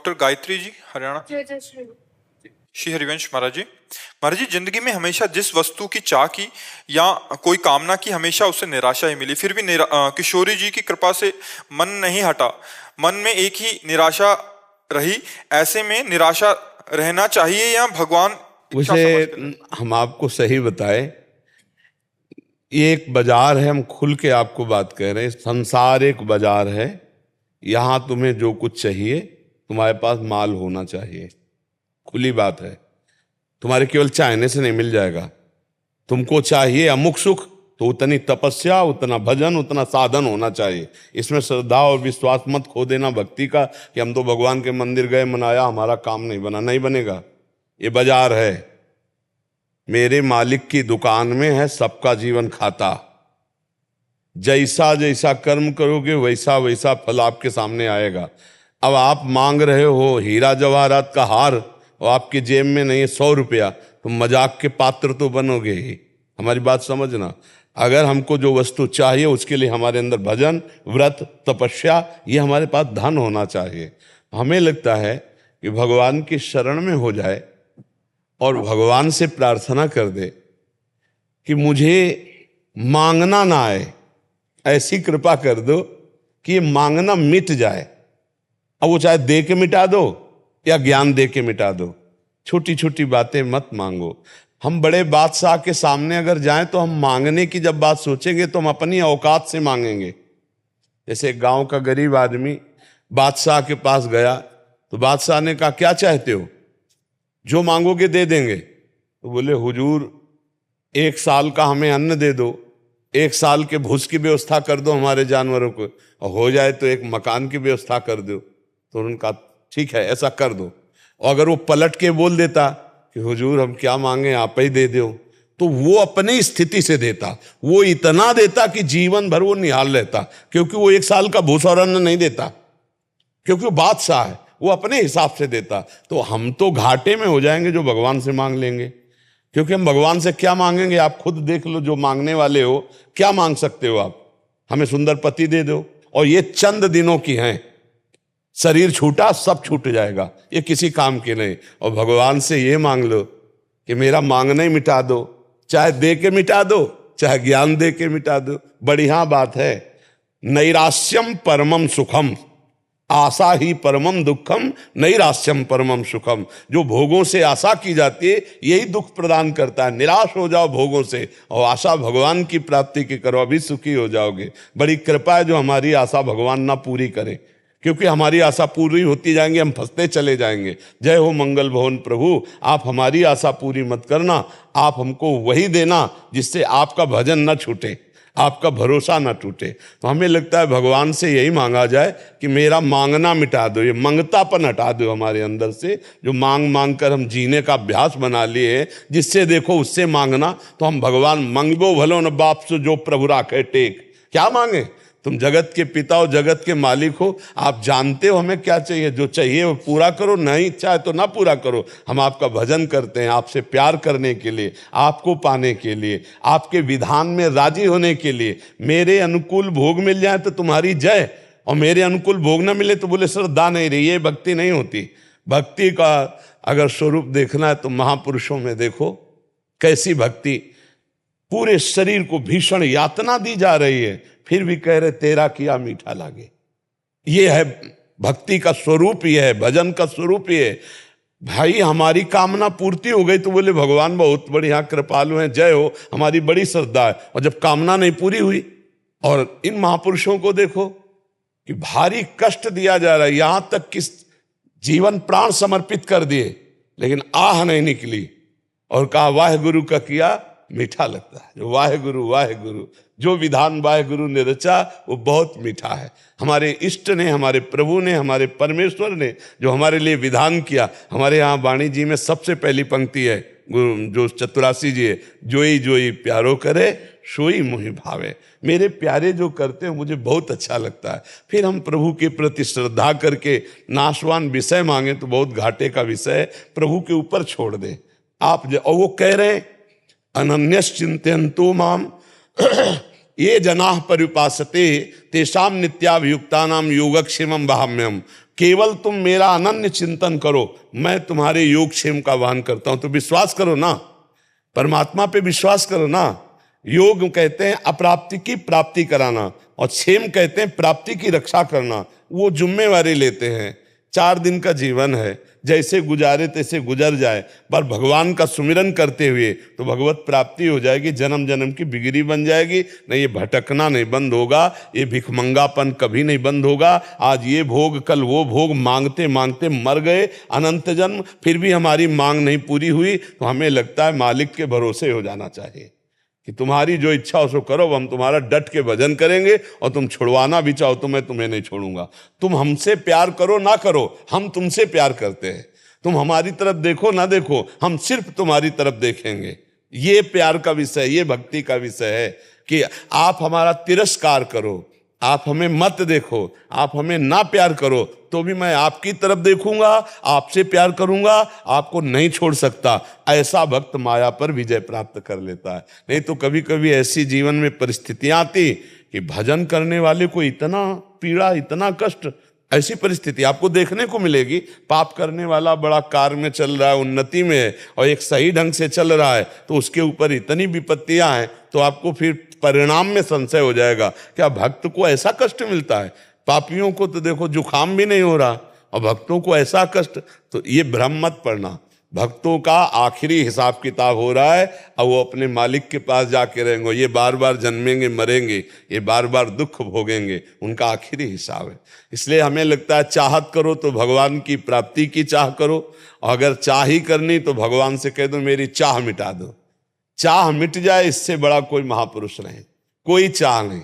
Doctor Gayatri ji, Haryana. Shri Harivansh महाराज जी। महाराज जी, जिंदगी में हमेशा जिस वस्तु की चाह की या कोई कामना की, हमेशा उससे निराशा ही मिली। फिर भी किशोरी जी की कृपा से मन नहीं हटा, मन में एक ही निराशा रही। ऐसे में निराशा रहना चाहिए या भगवान? उसे हम आपको सही बताए, ये एक बाजार है, हम खुल के आपको बात कह रहे हैं। संसार एक बाजार है, यहां तुम्हें जो कुछ चाहिए तुम्हारे पास माल होना चाहिए। खुली बात है, तुम्हारे केवल चाहने से नहीं मिल जाएगा। तुमको चाहिए अमुक सुख, तो उतनी तपस्या, उतना भजन, उतना साधन होना चाहिए। इसमें श्रद्धा और विश्वास मत खो देना भक्ति का कि हम तो भगवान के मंदिर गए, मनाया, हमारा काम नहीं बना। नहीं बनेगा। ये बाजार है, मेरे मालिक की दुकान में है सबका जीवन खाता। जैसा जैसा कर्म करोगे वैसा वैसा फल आपके सामने आएगा। अब आप मांग रहे हो हीरा जवाहरात का हार और आपकी जेब में नहीं है 100 रुपया, तो मजाक के पात्र तो बनोगे ही। हमारी बात समझना। अगर हमको जो वस्तु चाहिए उसके लिए हमारे अंदर भजन, व्रत, तपस्या, ये हमारे पास धन होना चाहिए। हमें लगता है कि भगवान की शरण में हो जाए और भगवान से प्रार्थना कर दे कि मुझे मांगना ना आए, ऐसी कृपा कर दो कि ये मांगना मिट जाए। अब वो चाहे दे के मिटा दो या ज्ञान दे के मिटा दो। छोटी छोटी बातें मत मांगो। हम बड़े बादशाह के सामने अगर जाएं तो हम मांगने की जब बात सोचेंगे तो हम अपनी औकात से मांगेंगे। जैसे गांव का गरीब आदमी बादशाह के पास गया तो बादशाह ने कहा क्या चाहते हो? जो मांगोगे दे देंगे। तो बोले हुजूर 1 साल का हमें अन्न दे दो, 1 साल के भूस की व्यवस्था कर दो हमारे जानवरों को, और हो जाए तो एक मकान की व्यवस्था कर दो। तो उनका ठीक है ऐसा कर दो। और अगर वो पलट के बोल देता कि हुजूर हम क्या मांगे, आप ही दे दो, तो वो अपनी स्थिति से देता। वो इतना देता कि जीवन भर वो निहाल रहता, क्योंकि वो 1 साल का भूस और अन्न नहीं देता, क्योंकि वो बादशाह है, वो अपने हिसाब से देता। तो हम तो घाटे में हो जाएंगे जो भगवान से मांग लेंगे, क्योंकि हम भगवान से क्या मांगेंगे? आप खुद देख लो, जो मांगने वाले हो क्या मांग सकते हो आप? हमें सुंदर पति दे दो, और ये चंद दिनों की हैं। शरीर छूटा सब छूट जाएगा, ये किसी काम के नहीं। और भगवान से ये मांग लो कि मेरा मांगना ही मिटा दो, चाहे दे के मिटा दो, चाहे ज्ञान दे के मिटा दो। बढ़िया बात है। नैराश्यम परमम सुखम, आशा ही परमम दुखम, नैराश्यम परमम सुखम। जो भोगों से आशा की जाती है यही दुख प्रदान करता है। निराश हो जाओ भोगों से और आशा भगवान की प्राप्ति की करो, अभी सुखी हो जाओगे। बड़ी कृपा है जो हमारी आशा भगवान ना पूरी करे, क्योंकि हमारी आशा पूरी होती जाएंगे, हम फंसते चले जाएंगे। जय हो मंगल भवन प्रभु, आप हमारी आशा पूरी मत करना, आप हमको वही देना जिससे आपका भजन न छूटे, आपका भरोसा ना टूटे। तो हमें लगता है भगवान से यही मांगा जाए कि मेरा मांगना मिटा दो, ये मंगतापन हटा दो हमारे अंदर से, जो मांग मांग कर हम जीने का अभ्यास बना लिए, जिससे देखो उससे मांगना। तो हम भगवान मंगो भलो न बाप सो जो प्रभु राखे टेक। क्या मांगे? तुम जगत के पिता हो, जगत के मालिक हो, आप जानते हो हमें क्या चाहिए। जो चाहिए वो पूरा करो, नहीं इच्छा है तो ना पूरा करो। हम आपका भजन करते हैं आपसे प्यार करने के लिए, आपको पाने के लिए, आपके विधान में राजी होने के लिए। मेरे अनुकूल भोग मिल जाए तो तुम्हारी जय, और मेरे अनुकूल भोग ना मिले तो बोले श्रद्धा नहीं रही। ये भक्ति नहीं होती। भक्ति का अगर स्वरूप देखना है तो महापुरुषों में देखो कैसी भक्ति। पूरे शरीर को भीषण यातना दी जा रही है, फिर भी कह रहे तेरा किया मीठा लागे। ये है भक्ति का स्वरूप, ये है भजन का स्वरूप। ये भाई हमारी कामना पूर्ति हो गई तो बोले भगवान बहुत बढ़िया कृपालु हैं, जय हो, हमारी बड़ी श्रद्धा है। और जब कामना नहीं पूरी हुई, और इन महापुरुषों को देखो कि भारी कष्ट दिया जा रहा है, यहां तक कि जीवन प्राण समर्पित कर दिए, लेकिन आह नहीं निकली, और कहा वाहे गुरु का किया मीठा लगता है। जो वाहे गुरु, जो विधान वाहे गुरु ने रचा वो बहुत मीठा है। हमारे इष्ट ने, हमारे प्रभु ने, हमारे परमेश्वर ने जो हमारे लिए विधान किया। हमारे यहाँ वाणी जी में सबसे पहली पंक्ति है जो चतुरासी जी है, जोई जोई प्यारो करे सोई मोहि भावे। मेरे प्यारे जो करते हैं मुझे बहुत अच्छा लगता है। फिर हम प्रभु के प्रति श्रद्धा करके नाशवान विषय मांगे तो बहुत घाटे का विषय है, प्रभु के ऊपर छोड़ दें आप। और वो कह रहे हैं अनन्यस चिंतयन्तु माम ये जनाः पर्युपासते तेषां नित्याभियुक्तानां योगक्षेमं वहाम्यहम्। केवल तुम मेरा अनन्य चिंतन करो, मैं तुम्हारे योगक्षेम का वहन करता हूं। तो विश्वास करो ना, परमात्मा पे विश्वास करो ना। योग कहते हैं अप्राप्ति की प्राप्ति कराना, और क्षेम कहते हैं प्राप्ति की रक्षा करना। वो जिम्मेवारी लेते हैं। 4 दिन का जीवन है, जैसे गुजारे तैसे गुजर जाए, पर भगवान का सुमिरन करते हुए तो भगवत प्राप्ति हो जाएगी, जन्म जन्म की बिगड़ी बन जाएगी। नहीं, ये भटकना नहीं बंद होगा, ये भिखमंगापन कभी नहीं बंद होगा। आज ये भोग कल वो भोग, मांगते मांगते मर गए अनंत जन्म, फिर भी हमारी मांग नहीं पूरी हुई। तो हमें लगता है मालिक के भरोसे हो जाना चाहिए कि तुम्हारी जो इच्छा हो सो करो, हम तुम्हारा डट के भजन करेंगे, और तुम छुड़वाना भी चाहो तो मैं तुम्हें नहीं छोड़ूंगा। तुम हमसे प्यार करो ना करो, हम तुमसे प्यार करते हैं। तुम हमारी तरफ देखो ना देखो, हम सिर्फ तुम्हारी तरफ देखेंगे। ये प्यार का विषय, ये भक्ति का विषय है कि आप हमारा तिरस्कार करो, आप हमें मत देखो, आप हमें ना प्यार करो, तो भी मैं आपकी तरफ देखूंगा, आपसे प्यार करूंगा, आपको नहीं छोड़ सकता। ऐसा भक्त माया पर विजय प्राप्त कर लेता है। नहीं तो कभी कभी ऐसी जीवन में परिस्थितियां आती कि भजन करने वाले को इतना पीड़ा, इतना कष्ट, ऐसी परिस्थिति आपको देखने को मिलेगी। पाप करने वाला बड़ा कार में चल रहा है, उन्नति में है, और एक सही ढंग से चल रहा है, तो उसके ऊपर इतनी विपत्तियां हैं, तो आपको फिर परिणाम में संशय हो जाएगा, क्या भक्त को ऐसा कष्ट मिलता है? पापियों को तो देखो जुखाम भी नहीं हो रहा, और भक्तों को ऐसा कष्ट। तो ये भ्रम मत पड़ना, भक्तों का आखिरी हिसाब किताब हो रहा है, और वो अपने मालिक के पास जाके रहेंगे। ये बार बार जन्मेंगे मरेंगे, ये बार बार दुख भोगेंगे, उनका आखिरी हिसाब है। इसलिए हमें लगता है चाहत करो तो भगवान की प्राप्ति की चाह करो, और अगर चाह ही करनी तो भगवान से कह दो मेरी चाह मिटा दो। चाह मिट जाए, इससे बड़ा कोई महापुरुष नहीं। कोई चाह नहीं,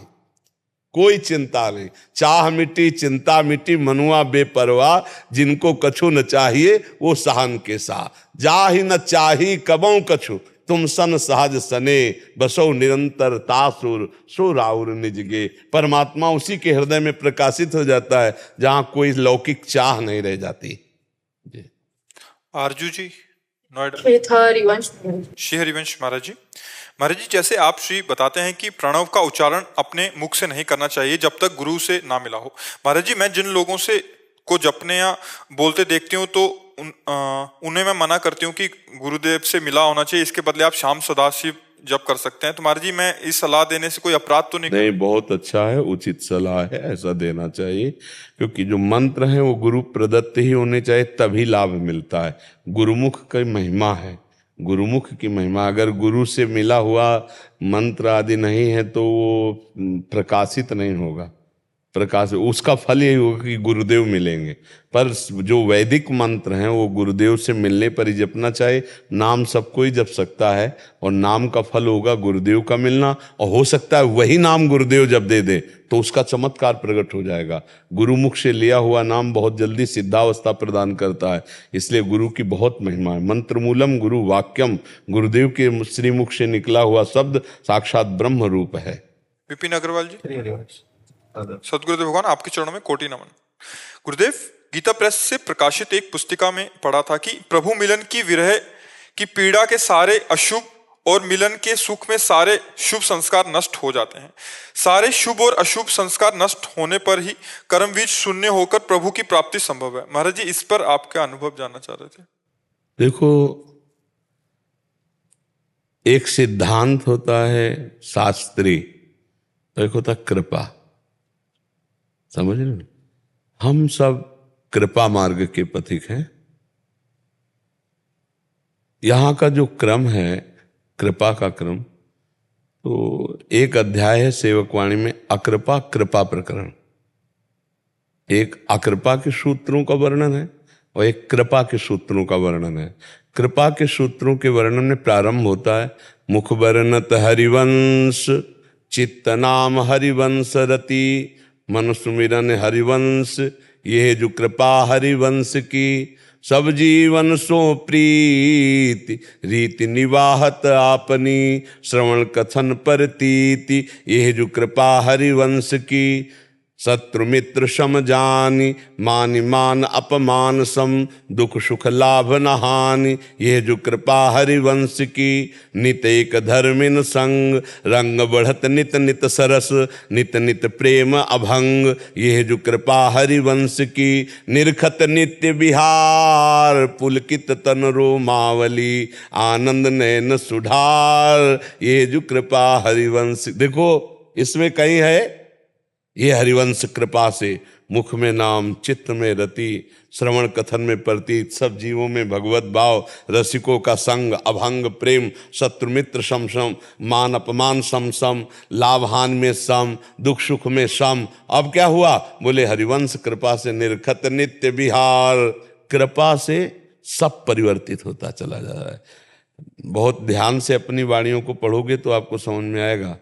कोई चिंता नहीं। चाह मिटी चिंता मिटी, मनुआ बेपरवाह, जिनको कछु न चाहिए वो सहन के सा। जा ही न चाही कबों कछु, तुम सन सहज सने, बसो निरंतर तासुर सो राउर निजगे। परमात्मा उसी के हृदय में प्रकाशित हो जाता है जहां कोई लौकिक चाह नहीं रह जाती। जी आरजू जी, नोएडा। श्री हरिवंश महाराज जी। महाराज जी, जैसे आप श्री बताते हैं कि प्रणव का उच्चारण अपने मुख से नहीं करना चाहिए जब तक गुरु से ना मिला हो। महाराज जी, मैं जिन लोगों से को जपने या बोलते देखती हूँ तो उन्हें मैं मना करती हूँ कि गुरुदेव से मिला होना चाहिए, इसके बदले आप शाम सदाशिव जप कर सकते हैं। तो महाराज जी, मैं इस सलाह देने से कोई अपराध तो नहीं? बहुत अच्छा है, उचित सलाह है, ऐसा देना चाहिए। क्योंकि जो मंत्र है वो गुरु प्रदत्त ही होने चाहिए, तभी लाभ मिलता है। गुरुमुख की महिमा है, गुरुमुख की महिमा। अगर गुरु से मिला हुआ मंत्र आदि नहीं है तो वो प्रकाशित नहीं होगा। प्रकाश उसका फल यही होगा कि गुरुदेव मिलेंगे। पर जो वैदिक मंत्र हैं वो गुरुदेव से मिलने पर ही जपना चाहिए। नाम सबको ही जप सकता है, और नाम का फल होगा गुरुदेव का मिलना। और हो सकता है वही नाम गुरुदेव जब दे दे तो उसका चमत्कार प्रकट हो जाएगा। गुरुमुख से लिया हुआ नाम बहुत जल्दी सिद्धावस्था प्रदान करता है, इसलिए गुरु की बहुत महिमा है। मंत्र मूलम गुरु वाक्यम, गुरुदेव के श्रीमुख से निकला हुआ शब्द साक्षात ब्रह्म रूप है। विपिन अग्रवाल जी। सदगुरुदेव भगवान, आपके चरणों में कोटि नमन। गुरुदेव, गीता प्रेस से प्रकाशित एक पुस्तिका में पढ़ा था कि प्रभु मिलन की विरह की पीड़ा के सारे अशुभ और मिलन के सुख में सारे शुभ संस्कार नष्ट हो जाते हैं। सारे शुभ और अशुभ संस्कार नष्ट होने पर ही कर्म बीज शून्य होकर प्रभु की प्राप्ति संभव है। महाराज जी, इस पर आपका अनुभव जानना चाह रहे थे। देखो, एक सिद्धांत होता है शास्त्री, एक होता कृपा। समझ रहे? हम सब कृपा मार्ग के पथिक हैं। यहां का जो क्रम है, कृपा का क्रम, तो एक अध्याय है सेवकवाणी में अकृपा कृपा प्रकरण। एक अकृपा के सूत्रों का वर्णन है और एक कृपा के सूत्रों का वर्णन है। कृपा के सूत्रों के वर्णन में प्रारंभ होता है मुख वर्णत हरिवंश, चित्त नाम हरिवंश रति, मन सुमिरन हरिवंश, ये जो कृपा हरिवंश की, सब जीवन सो प्रीति, रीति निवाहत आपनी, श्रवण कथन परतीति। ये जो कृपा हरिवंश की, शत्रु मित्र सम जानि, मानि मान अपमान सम, दुख सुख लाभ न हानि, ये जो कृपा हरिवंश की, नित एक धर्मिन संग, रंग बढ़त नित नित सरस, नित नित प्रेम अभंग, ये जो कृपा हरिवंश की, निरखत नित्य विहार, पुलकित तन रोमावली, आनंद नयन सुधार, ये जो कृपा हरिवंश। देखो इसमें कहीं है ये हरिवंश कृपा से, मुख में नाम चित्त में रति, श्रवण कथन में प्रतीत, सब जीवों में भगवत भाव, रसिकों का संग, अभंग प्रेम, शत्रु मित्र सम सम, मान अपमान सम सम, लाभ हानि में सम, दुख सुख में सम। अब क्या हुआ? बोले हरिवंश कृपा से निरखत नित्य विहार, कृपा से सब परिवर्तित होता चला जा रहा है। बहुत ध्यान से अपनी वाणियों को पढ़ोगे तो आपको समझ में आएगा।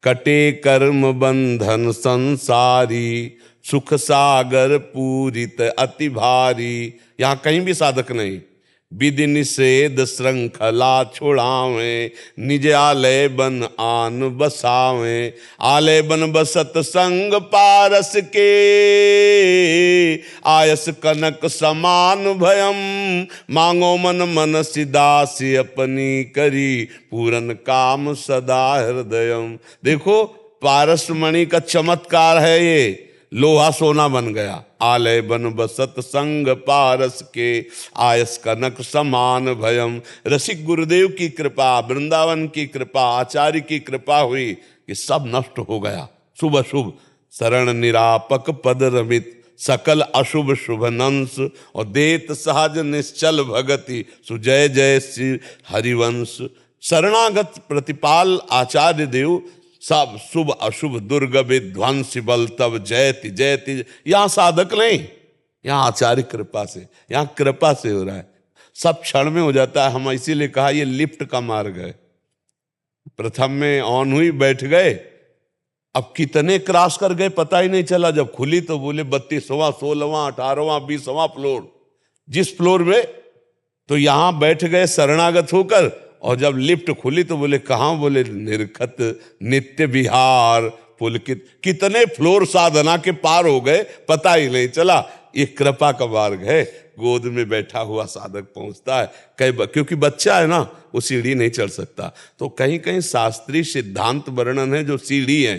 कटे कर्म बंधन संसारी, सुख सागर पूरित अति भारी। यहां कहीं भी साधक नहीं। विधि निषेध श्रृंखला छोड़ावे, निज आलय बन आन बसावे, आलय बन बसत संग पारस के, आयस कनक समान भयम, मांगो मन मन सिदासी अपनी करी, पूरन काम सदा हृदयम। देखो पारस मणि का चमत्कार है ये, लोहा सोना बन गया। आलय बन बसत संग पारस के, आयस कनक समान भयम। रसिक गुरुदेव की कृपा, वृंदावन की कृपा, आचार्य की कृपा हुई कि सब नष्ट हो गया। शुभ अशुभ शरण निरापक पद रमित, सकल अशुभ शुभ नंस, और देत सहज निश्चल भगति, सुजय जय श्री हरिवंश। शरणागत प्रतिपाल आचार्य देव, सब शुभ अशुभ दुर्ग विध्वंस बल तब जयति जयति। यहाँ साधक नहीं, यहाँ आचार्य कृपा से, यहाँ कृपा से हो रहा है। सब क्षण में हो जाता है। हम इसीलिए कहा ये लिफ्ट का मार्ग है। प्रथम में ऑन हुई, बैठ गए, अब कितने क्रॉस कर गए पता ही नहीं चला। जब खुली तो बोले 32वां 16वां 18वां 20वां फ्लोर। जिस फ्लोर में, तो यहां बैठ गए शरणागत होकर, और जब लिफ्ट खुली तो बोले कहां? बोले निरखत नित्य विहार पुलकित। कितने फ्लोर साधना के पार हो गए पता ही नहीं चला। ये कृपा का मार्ग है। गोद में बैठा हुआ साधक पहुंचता है। क्योंकि बच्चा है ना, वो सीढ़ी नहीं चढ़ सकता। तो कहीं कहीं शास्त्रीय सिद्धांत वर्णन है, जो सीढ़ी है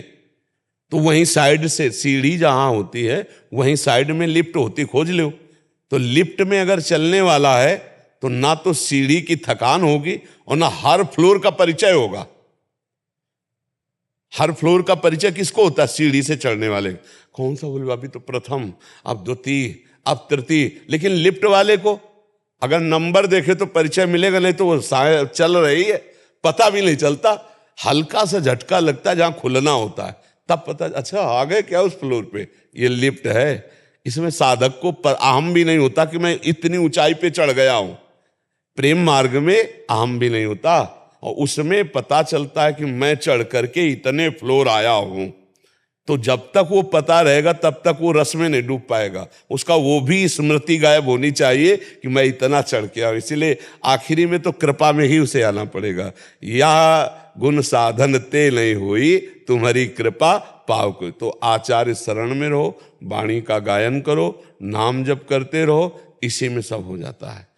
तो वहीं साइड से सीढ़ी जहां होती है वहीं साइड में लिफ्ट होती, खोज लो। तो लिफ्ट में अगर चलने वाला है तो ना तो सीढ़ी की थकान होगी और ना हर फ्लोर का परिचय होगा। हर फ्लोर का परिचय किसको होता है? सीढ़ी से चढ़ने वाले। कौन सा? बोले अभी तो प्रथम, अब द्वितीय, अब तृतीय। लेकिन लिफ्ट वाले को अगर नंबर देखे तो परिचय मिलेगा, नहीं तो वो चल रही है, पता भी नहीं चलता। हल्का सा झटका लगता है जहां खुलना होता है, तब पता अच्छा आ गए क्या उस फ्लोर पे। ये लिफ्ट है। इसमें साधक को अहम भी नहीं होता कि मैं इतनी ऊंचाई पे चढ़ गया हूं। प्रेम मार्ग में अहम भी नहीं होता, और उसमें पता चलता है कि मैं चढ़ करके इतने फ्लोर आया हूं। तो जब तक वो पता रहेगा तब तक वो रस में नहीं डूब पाएगा। उसका वो भी स्मृति गायब होनी चाहिए कि मैं इतना चढ़ के आऊं। इसीलिए आखिरी में तो कृपा में ही उसे आना पड़ेगा। या गुण साधन ते नहीं हुई, तुम्हारी कृपा पाव को। तो आचार्य शरण में रहो, वाणी का गायन करो, नाम जप करते रहो, इसी में सब हो जाता है।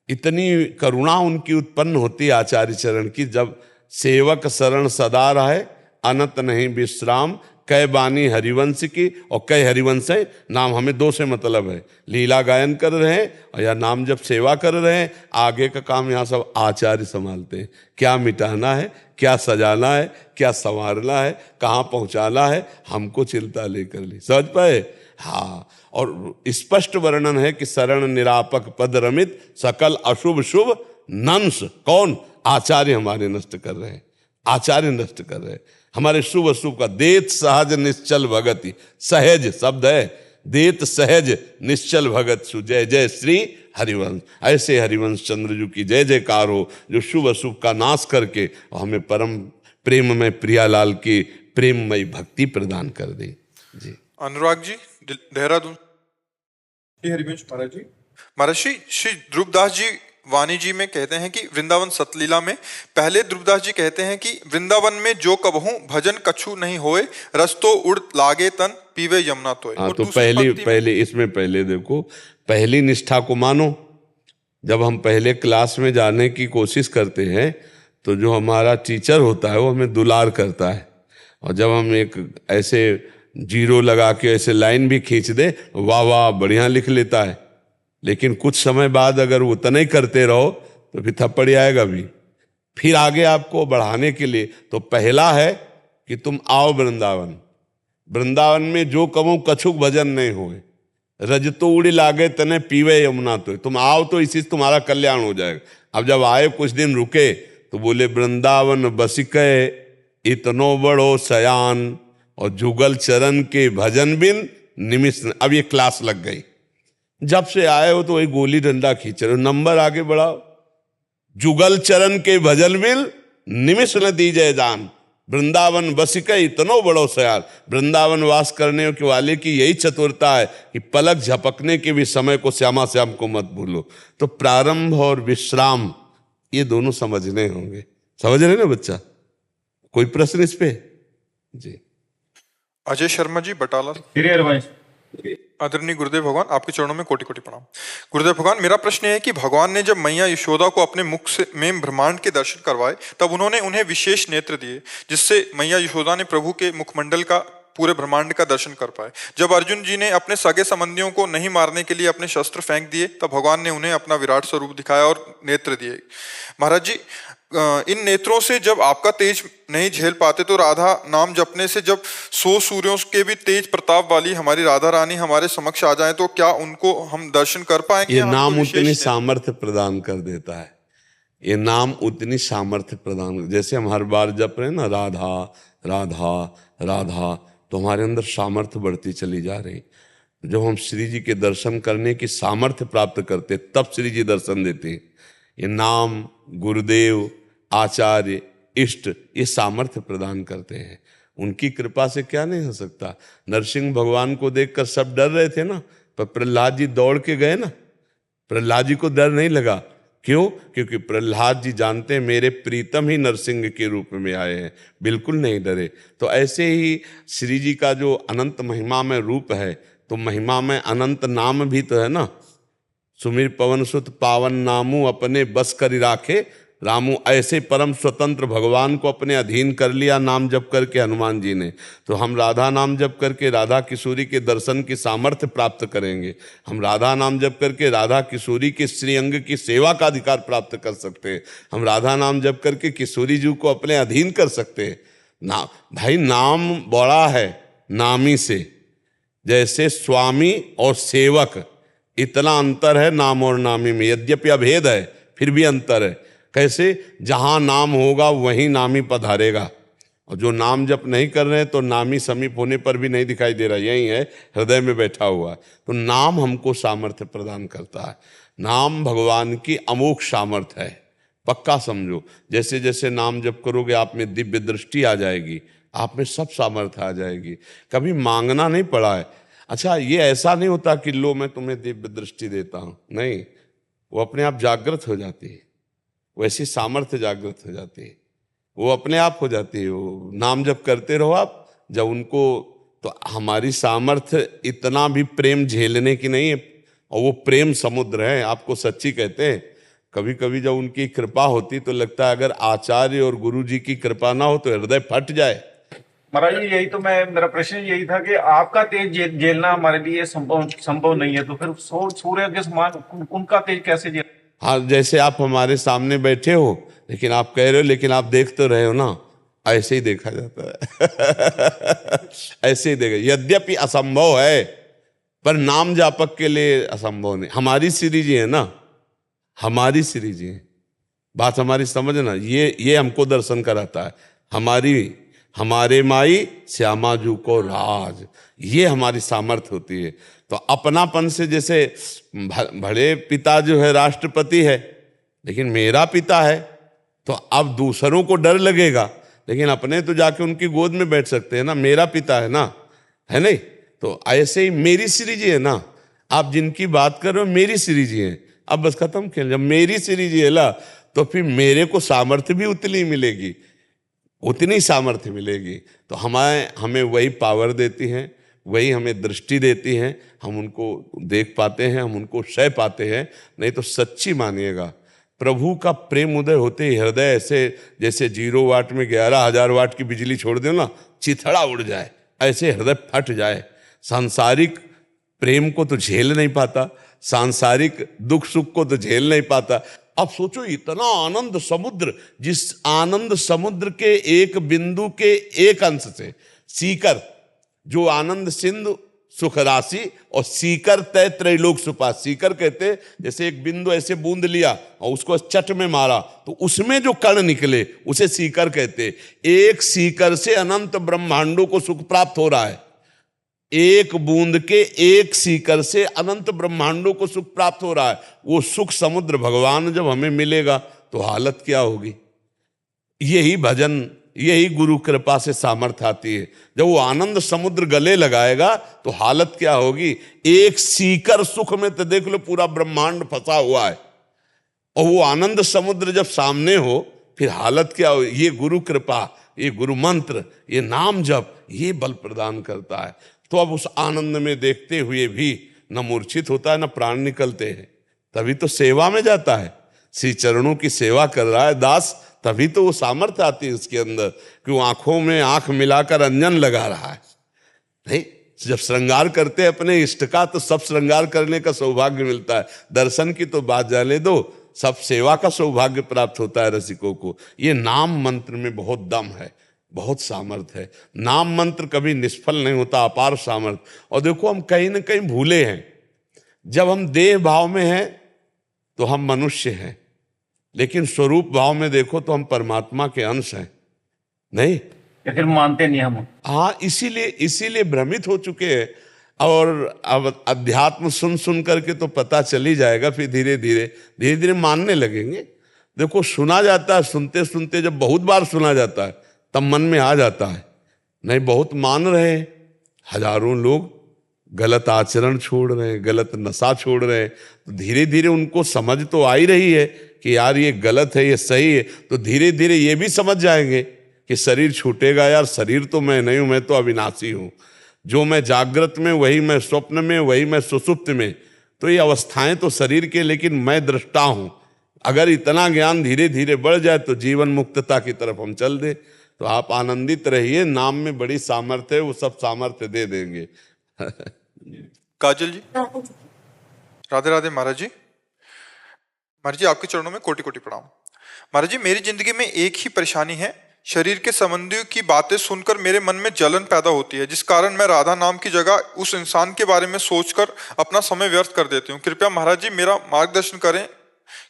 इतनी करुणा उनकी उत्पन्न होती है आचार्य चरण की। जब सेवक शरण सदा रहे, अनंत नहीं विश्राम, कै बानी हरिवंश की। और कै हरिवंश है, नाम हमें दो से मतलब है, लीला गायन कर रहे हैं और या नाम जब सेवा कर रहे हैं। आगे का काम यहाँ सब आचार्य संभालते हैं। क्या मिटाना है, क्या सजाना है, क्या संवारना है, कहाँ पहुँचाना है, हमको चिंता लेकर ली। समझ पाए? हाँ। और स्पष्ट वर्णन है कि शरण निरापक पद रमित, सकल अशुभ शुभ नंस। कौन? आचार्य हमारे नष्ट कर रहे हैं। आचार्य नष्ट कर रहे हैं हमारे शुभ अशुभ का। देत सहज निश्चल भगति, सहज शब्द है, देत सहज निश्चल भगत सु, जय जय श्री हरिवंश। ऐसे हरिवंश चंद्र जी की जय जयकार हो, जो शुभ अशुभ का नाश करके हमें परम प्रेम में प्रियालाल की प्रेममयी भक्ति प्रदान कर दे। जी अनुराग जी, देहरादून। हरिवंश महाराज जी। महाराज श्री ध्रुवदास जी वाणी जी में कहते हैं कि वृंदावन सतलीला में पहले ध्रुवदास जी कहते हैं कि वृंदावन में जो कबहू भजन कछु नहीं होए, रस तो उड़ लागे तन पीवे यमुना तोय। हाँ, और तो दूसरी पहली पंक्ति में पहले इसमें पहले देखो, पहली निष्ठा को मानो। जब हम पहले क्लास में जाने की कोशिश करते हैं तो जो हमारा टीचर होता है वो हमें दुलार करता है, और जब हम एक ऐसे जीरो लगा के ऐसे लाइन भी खींच दे, वाह वाह बढ़िया लिख लेता है। लेकिन कुछ समय बाद अगर उतना ही करते रहो तो फिर थप्पड़ आएगा भी। फिर आगे आपको बढ़ाने के लिए तो पहला है कि तुम आओ वृंदावन। वृंदावन में जो कमो कछुक भजन नहीं होए, रज तो उड़ी लागे तने पीवे यमुना तो। तुम आओ तो इसी से तुम्हारा कल्याण हो जाएगा। अब जब आए कुछ दिन रुके तो बोले वृंदावन बसिके इतनो बड़ो सयान, और जुगल चरण के भजन बिन निमिष। अब ये क्लास लग गई। जब से आए हो तो वही गोली डंडा खींच रहे हो, नंबर आगे बढ़ाओ। जुगल चरण के भजन बिन निमिष न दीजय जान, वृंदावन बसिके इतनो बड़ो सयान। वृंदावन वास करने के वाले की यही चतुरता है कि पलक झपकने के भी समय को श्यामा श्याम को मत भूलो। तो प्रारंभ और विश्राम ये दोनों समझने होंगे। समझ रहे ना बच्चा? कोई प्रश्न इस पे? जी अजय शर्मा जी बटाला। आदरणीय गुरुदेव भगवान, आपके चरणों में कोटि कोटि प्रणाम। गुरुदेव भगवान, मेरा प्रश्न है कि भगवान ने जब मैया यशोदा को अपने मुख से में ब्रह्मांड के दर्शन करवाए तब उन्होंने उन्हें विशेष नेत्र दिए, जिससे मैया यशोदा ने प्रभु के मुखमंडल का पूरे ब्रह्मांड का दर्शन कर पाए। जब अर्जुन जी ने अपने सगे संबंधियों को नहीं मारने के लिए अपने शस्त्र फेंक दिए तब भगवान ने उन्हें अपना विराट स्वरूप दिखाया और नेत्र दिए। महाराज जी, इन नेत्रों से जब आपका तेज नहीं झेल पाते तो राधा नाम जपने से जब 100 सूर्यों के भी तेज प्रताप वाली हमारी राधा रानी हमारे समक्ष आ जाए तो क्या उनको हम दर्शन कर पाएंगे? ये नाम उतनी सामर्थ्य प्रदान कर देता है। ये नाम उतनी सामर्थ्य प्रदान, जैसे हम हर बार जप रहे हैं ना राधा राधा राधा, तो हमारे अंदर सामर्थ्य बढ़ती चली जा रही। जब हम श्री जी के दर्शन करने की सामर्थ्य प्राप्त करते तब श्री जी दर्शन देते हैं। ये नाम, गुरुदेव, आचार्य, इष्ट ये सामर्थ्य प्रदान करते हैं। उनकी कृपा से क्या नहीं हो सकता। नरसिंह भगवान को देखकर सब डर रहे थे ना, पर प्रहलाद जी दौड़ के गए ना। प्रहलाद जी को डर नहीं लगा। क्यों? क्योंकि प्रहलाद जी जानते हैं मेरे प्रीतम ही नरसिंह के रूप में आए हैं, बिल्कुल नहीं डरे। तो ऐसे ही श्री जी का जो अनंत महिमा में रूप है, तो महिमा में अनंत नाम भी तो है ना। सुमिर पवन सुत पावन नामू अपने बस कर राखे रामू। ऐसे परम स्वतंत्र भगवान को अपने अधीन कर लिया नाम जप करके हनुमान जी ने। तो हम राधा नाम जप करके राधा किशोरी के दर्शन की सामर्थ्य प्राप्त करेंगे। हम राधा नाम जप करके राधा किशोरी के श्रीअंग की सेवा का अधिकार प्राप्त कर सकते हैं। हम राधा नाम जप करके किशोरी जी को अपने अधीन कर सकते हैं। ना भाई, नाम बड़ा है नामी से। जैसे स्वामी और सेवक, इतना अंतर है नाम और नामी में। यद्यपि अभेद है फिर भी अंतर है। कैसे? जहां नाम होगा वहीं नामी पधारेगा, और जो नाम जप नहीं कर रहे हैं तो नामी समीप होने पर भी नहीं दिखाई दे रहा, यही है हृदय में बैठा हुआ। तो नाम हमको सामर्थ्य प्रदान करता है। नाम भगवान की अमोघ सामर्थ्य है, पक्का समझो। जैसे जैसे नाम जप करोगे आप में दिव्य दृष्टि आ जाएगी, आप में सब सामर्थ्य आ जाएगी। कभी मांगना नहीं पड़ा है। अच्छा, ये ऐसा नहीं होता कि लो मैं तुम्हें दिव्य दृष्टि देता हूं, नहीं, वो अपने आप जागृत हो जाती है। वैसी सामर्थ्य जागृत हो जाती है, वो अपने आप हो जाती है। वो नाम जब करते रहो आप, जब उनको, तो हमारी सामर्थ्य इतना भी प्रेम झेलने की नहीं है, और वो प्रेम समुद्र है। आपको सच्ची कहते हैं, कभी कभी जब उनकी कृपा होती तो लगता है अगर आचार्य और गुरु जी की कृपा ना हो तो हृदय फट जाए। महाराज जी, यही तो मेरा प्रश्न यही था कि आपका तेज झेलना हमारे लिए संभव नहीं है, तो फिर सूर्य के समान उनका तेज कैसे झेल? हाँ, जैसे आप हमारे सामने बैठे हो, लेकिन आप कह रहे हो, लेकिन आप देख तो रहे हो ना, ऐसे ही देखा जाता है। ऐसे ही देखा, यद्यपि असंभव है पर नाम जापक के लिए असंभव नहीं। हमारी श्री जी है ना, हमारी श्री जी है, बात हमारी समझना। ये हमको दर्शन कराता है। हमारे माई श्यामा जू को राज, ये हमारी सामर्थ्य होती है। तो अपनापन से, जैसे भले पिता जो है राष्ट्रपति है, लेकिन मेरा पिता है, तो अब दूसरों को डर लगेगा, लेकिन अपने तो जाके उनकी गोद में बैठ सकते हैं ना, मेरा पिता है ना, है नहीं? तो ऐसे ही मेरी श्री जी है ना, आप जिनकी बात कर रहे हो मेरी श्री जी हैं। अब बस खत्म खेल। जब मेरी सीरीज झेला तो फिर मेरे को सामर्थ्य भी उतनी मिलेगी, उतनी सामर्थ्य मिलेगी। तो हमें वही पावर देती हैं, वही हमें दृष्टि देती हैं, हम उनको देख पाते हैं, हम उनको सह पाते हैं। नहीं तो सच्ची मानिएगा, प्रभु का प्रेम उदय होते ही हृदय ऐसे जैसे 0 वाट में 11,000 वाट की बिजली छोड़ दो ना, चिथड़ा उड़ जाए, ऐसे हृदय फट जाए। सांसारिक प्रेम को तो झेल नहीं पाता, सांसारिक दुख सुख को तो झेल नहीं पाता। अब सोचो इतना आनंद समुद्र, जिस आनंद समुद्र के एक बिंदु के एक अंश से सीकर, जो आनंद सिंधु सुख राशि और सीकर तय त्रैलोक सुपा। सीकर कहते जैसे एक बिंदु ऐसे बूंद लिया और उसको चट में मारा तो उसमें जो कण निकले उसे सीकर कहते। एक सीकर से अनंत ब्रह्मांडों को सुख प्राप्त हो रहा है, एक बूंद के एक सीकर से अनंत ब्रह्मांडों को सुख प्राप्त हो रहा है। वो सुख समुद्र भगवान जब हमें मिलेगा तो हालत क्या होगी। यही भजन, यही गुरु कृपा से सामर्थ्य आती है। जब वो आनंद समुद्र गले लगाएगा तो हालत क्या होगी। एक सीकर सुख में तो देख लो पूरा ब्रह्मांड फंसा हुआ है, और वो आनंद समुद्र जब सामने हो फिर हालत क्या हो। ये गुरु कृपा, ये गुरु मंत्र, ये नाम जप, ये बल प्रदान करता है। तो अब उस आनंद में देखते हुए भी न मूर्छित होता है, न प्राण निकलते हैं। तभी तो सेवा में जाता है, श्री चरणों की सेवा कर रहा है दास, तभी तो वो सामर्थ्य आती है उसके अंदर कि वो आंखों में आंख मिलाकर अंजन लगा रहा है। नहीं, जब श्रृंगार करते हैं अपने इष्ट का तो सब श्रृंगार करने का सौभाग्य मिलता है। दर्शन की तो बात जाने दो, सब सेवा का सौभाग्य प्राप्त होता है रसिकों को। ये नाम मंत्र में बहुत दम है, बहुत सामर्थ्य है। नाम मंत्र कभी निष्फल नहीं होता, अपार सामर्थ्य। और देखो हम कहीं ना कहीं भूले हैं, जब हम देह भाव में हैं तो हम मनुष्य हैं, लेकिन स्वरूप भाव में देखो तो हम परमात्मा के अंश हैं। नहीं, फिर मानते नहीं हम। हाँ, इसीलिए भ्रमित हो चुके हैं। और अब अध्यात्म सुन सुन करके तो पता चल ही जाएगा, फिर धीरे धीरे मानने लगेंगे। देखो सुना जाता है, सुनते सुनते जब बहुत बार सुना जाता है तब मन में आ जाता है, नहीं बहुत मान रहे हैं। हजारों लोग गलत आचरण छोड़ रहे हैं, गलत नशा छोड़ रहे हैं, तो धीरे धीरे उनको समझ तो आ ही रही है कि यार ये गलत है, ये सही है। तो धीरे धीरे ये भी समझ जाएंगे कि शरीर छूटेगा, यार शरीर तो मैं नहीं हूं, मैं तो अविनाशी हूं। जो मैं जागृत में वही मैं स्वप्न में, वही मैं सुषुप्त में। तो ये अवस्थाएं तो शरीर के, लेकिन मैं दृष्टा हूं। अगर इतना ज्ञान धीरे धीरे बढ़ जाए तो जीवन मुक्तता की तरफ हम चल दें। तो आप आनंदित रहिए, नाम में बड़ी सामर्थ्य है, वो सब सामर्थ्य दे देंगे। काजल जी, राधे राधे महाराज जी। महाराज जी आपके चरणों में कोटि कोटि प्रणाम। महाराज जी, मेरी जिंदगी में एक ही परेशानी है, शरीर के संबंधियों की बातें सुनकर मेरे मन में जलन पैदा होती है, जिस कारण मैं राधा नाम की जगह उस इंसान के बारे में सोचकर अपना समय व्यर्थ कर देती हूँ। कृपया महाराज जी मेरा मार्गदर्शन करें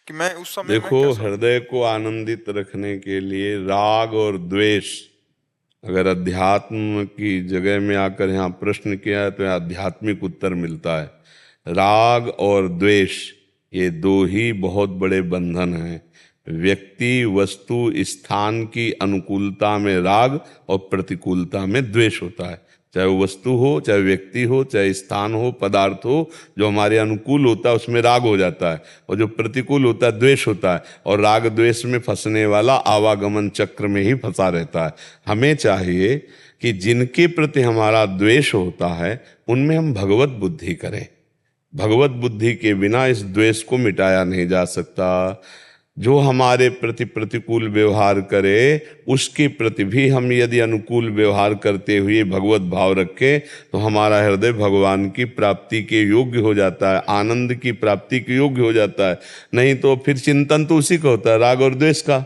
कि मैं उस समय देखो, हृदय को आनंदित रखने के लिए राग और द्वेष, अगर अध्यात्म की जगह में आकर यहाँ प्रश्न किया है तो यहाँ आध्यात्मिक उत्तर मिलता है। राग और द्वेष ये दो ही बहुत बड़े बंधन हैं। व्यक्ति, वस्तु, स्थान की अनुकूलता में राग और प्रतिकूलता में द्वेष होता है। चाहे वो वस्तु हो, चाहे व्यक्ति हो, चाहे स्थान हो, पदार्थ हो, जो हमारे अनुकूल होता है उसमें राग हो जाता है, और जो प्रतिकूल होता है द्वेष होता है। और राग द्वेष में फंसने वाला आवागमन चक्र में ही फंसा रहता है। हमें चाहिए कि जिनके प्रति हमारा द्वेष होता है उनमें हम भगवत बुद्धि करें। भगवत बुद्धि के बिना इस द्वेष को मिटाया नहीं जा सकता। जो हमारे प्रति प्रतिकूल व्यवहार करे उसके प्रति भी हम यदि अनुकूल व्यवहार करते हुए भगवत भाव रखें तो हमारा हृदय भगवान की प्राप्ति के योग्य हो जाता है, आनंद की प्राप्ति के योग्य हो जाता है। नहीं तो फिर चिंतन तो उसी का होता है, राग और द्वेष का।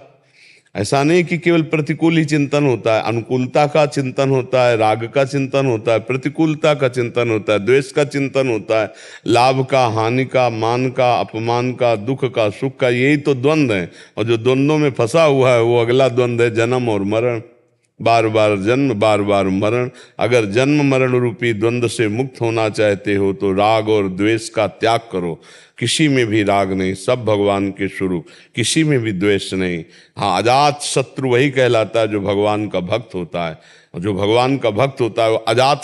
ऐसा नहीं कि केवल प्रतिकूल ही चिंतन होता है, अनुकूलता का चिंतन होता है, राग का चिंतन होता है, प्रतिकूलता का चिंतन होता है, द्वेष का चिंतन होता है, लाभ का, हानि का, मान का, अपमान का, दुख का, सुख का। यही तो द्वंद्व है। और जो द्वंद्वों में फंसा हुआ है वो अगला द्वंद्व है जन्म और मरण। बार बार जन्म, बार बार मरण। अगर जन्म मरण रूपी द्वंद्व से मुक्त होना चाहते हो तो राग और द्वेष का त्याग करो। किसी में भी राग नहीं, सब भगवान के स्वरूप, किसी में भी द्वेष नहीं। हाँ, अजात शत्रु वही कहलाता है जो भगवान का भक्त होता है। और जो भगवान का भक्त होता है वो अजात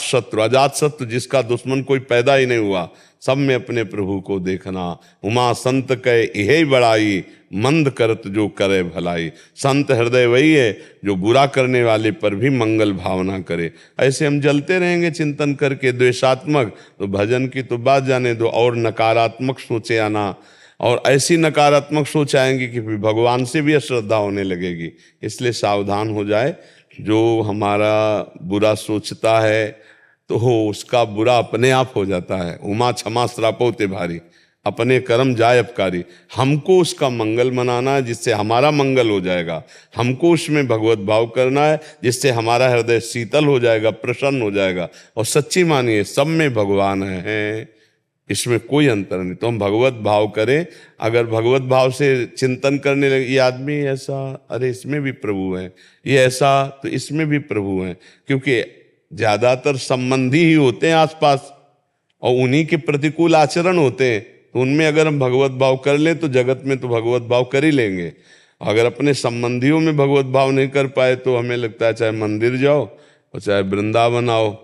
शत्रु जिसका दुश्मन कोई पैदा ही नहीं हुआ, सब में अपने प्रभु को देखना। उमा संत कहे यही बड़ाई, मंद करत जो करे भलाई। संत हृदय वही है जो बुरा करने वाले पर भी मंगल भावना करे। ऐसे हम जलते रहेंगे चिंतन करके द्वेषात्मक, तो भजन की तो बात जाने दो, और नकारात्मक सोचे आना, और ऐसी नकारात्मक सोच आएंगी कि फिर भगवान से भी अश्रद्धा होने लगेगी। इसलिए सावधान हो जाए। जो हमारा बुरा सोचता है तो उसका बुरा अपने आप हो जाता है। उमा क्षमा श्रापो ते भारी, अपने कर्म जाय अपकारी। हमको उसका मंगल मनाना है जिससे हमारा मंगल हो जाएगा। हमको उसमें भगवत भाव करना है जिससे हमारा हृदय शीतल हो जाएगा, प्रसन्न हो जाएगा। और सच्ची मानिए सब में भगवान है, इसमें कोई अंतर नहीं। तो हम भगवत भाव करें। अगर भगवत भाव से चिंतन करने लगे, ये आदमी ऐसा, अरे इसमें भी प्रभु है, ये ऐसा, तो इसमें भी प्रभु है। क्योंकि ज्यादातर संबंधी ही होते हैं आसपास और उन्हीं के प्रतिकूल आचरण होते हैं। तो उनमें अगर हम भगवत भाव कर लें तो जगत में तो भगवत भाव कर ही लेंगे। अगर अपने संबंधियों में भगवत भाव नहीं कर पाए तो हमें लगता है चाहे मंदिर जाओ और चाहे वृंदावन आओ,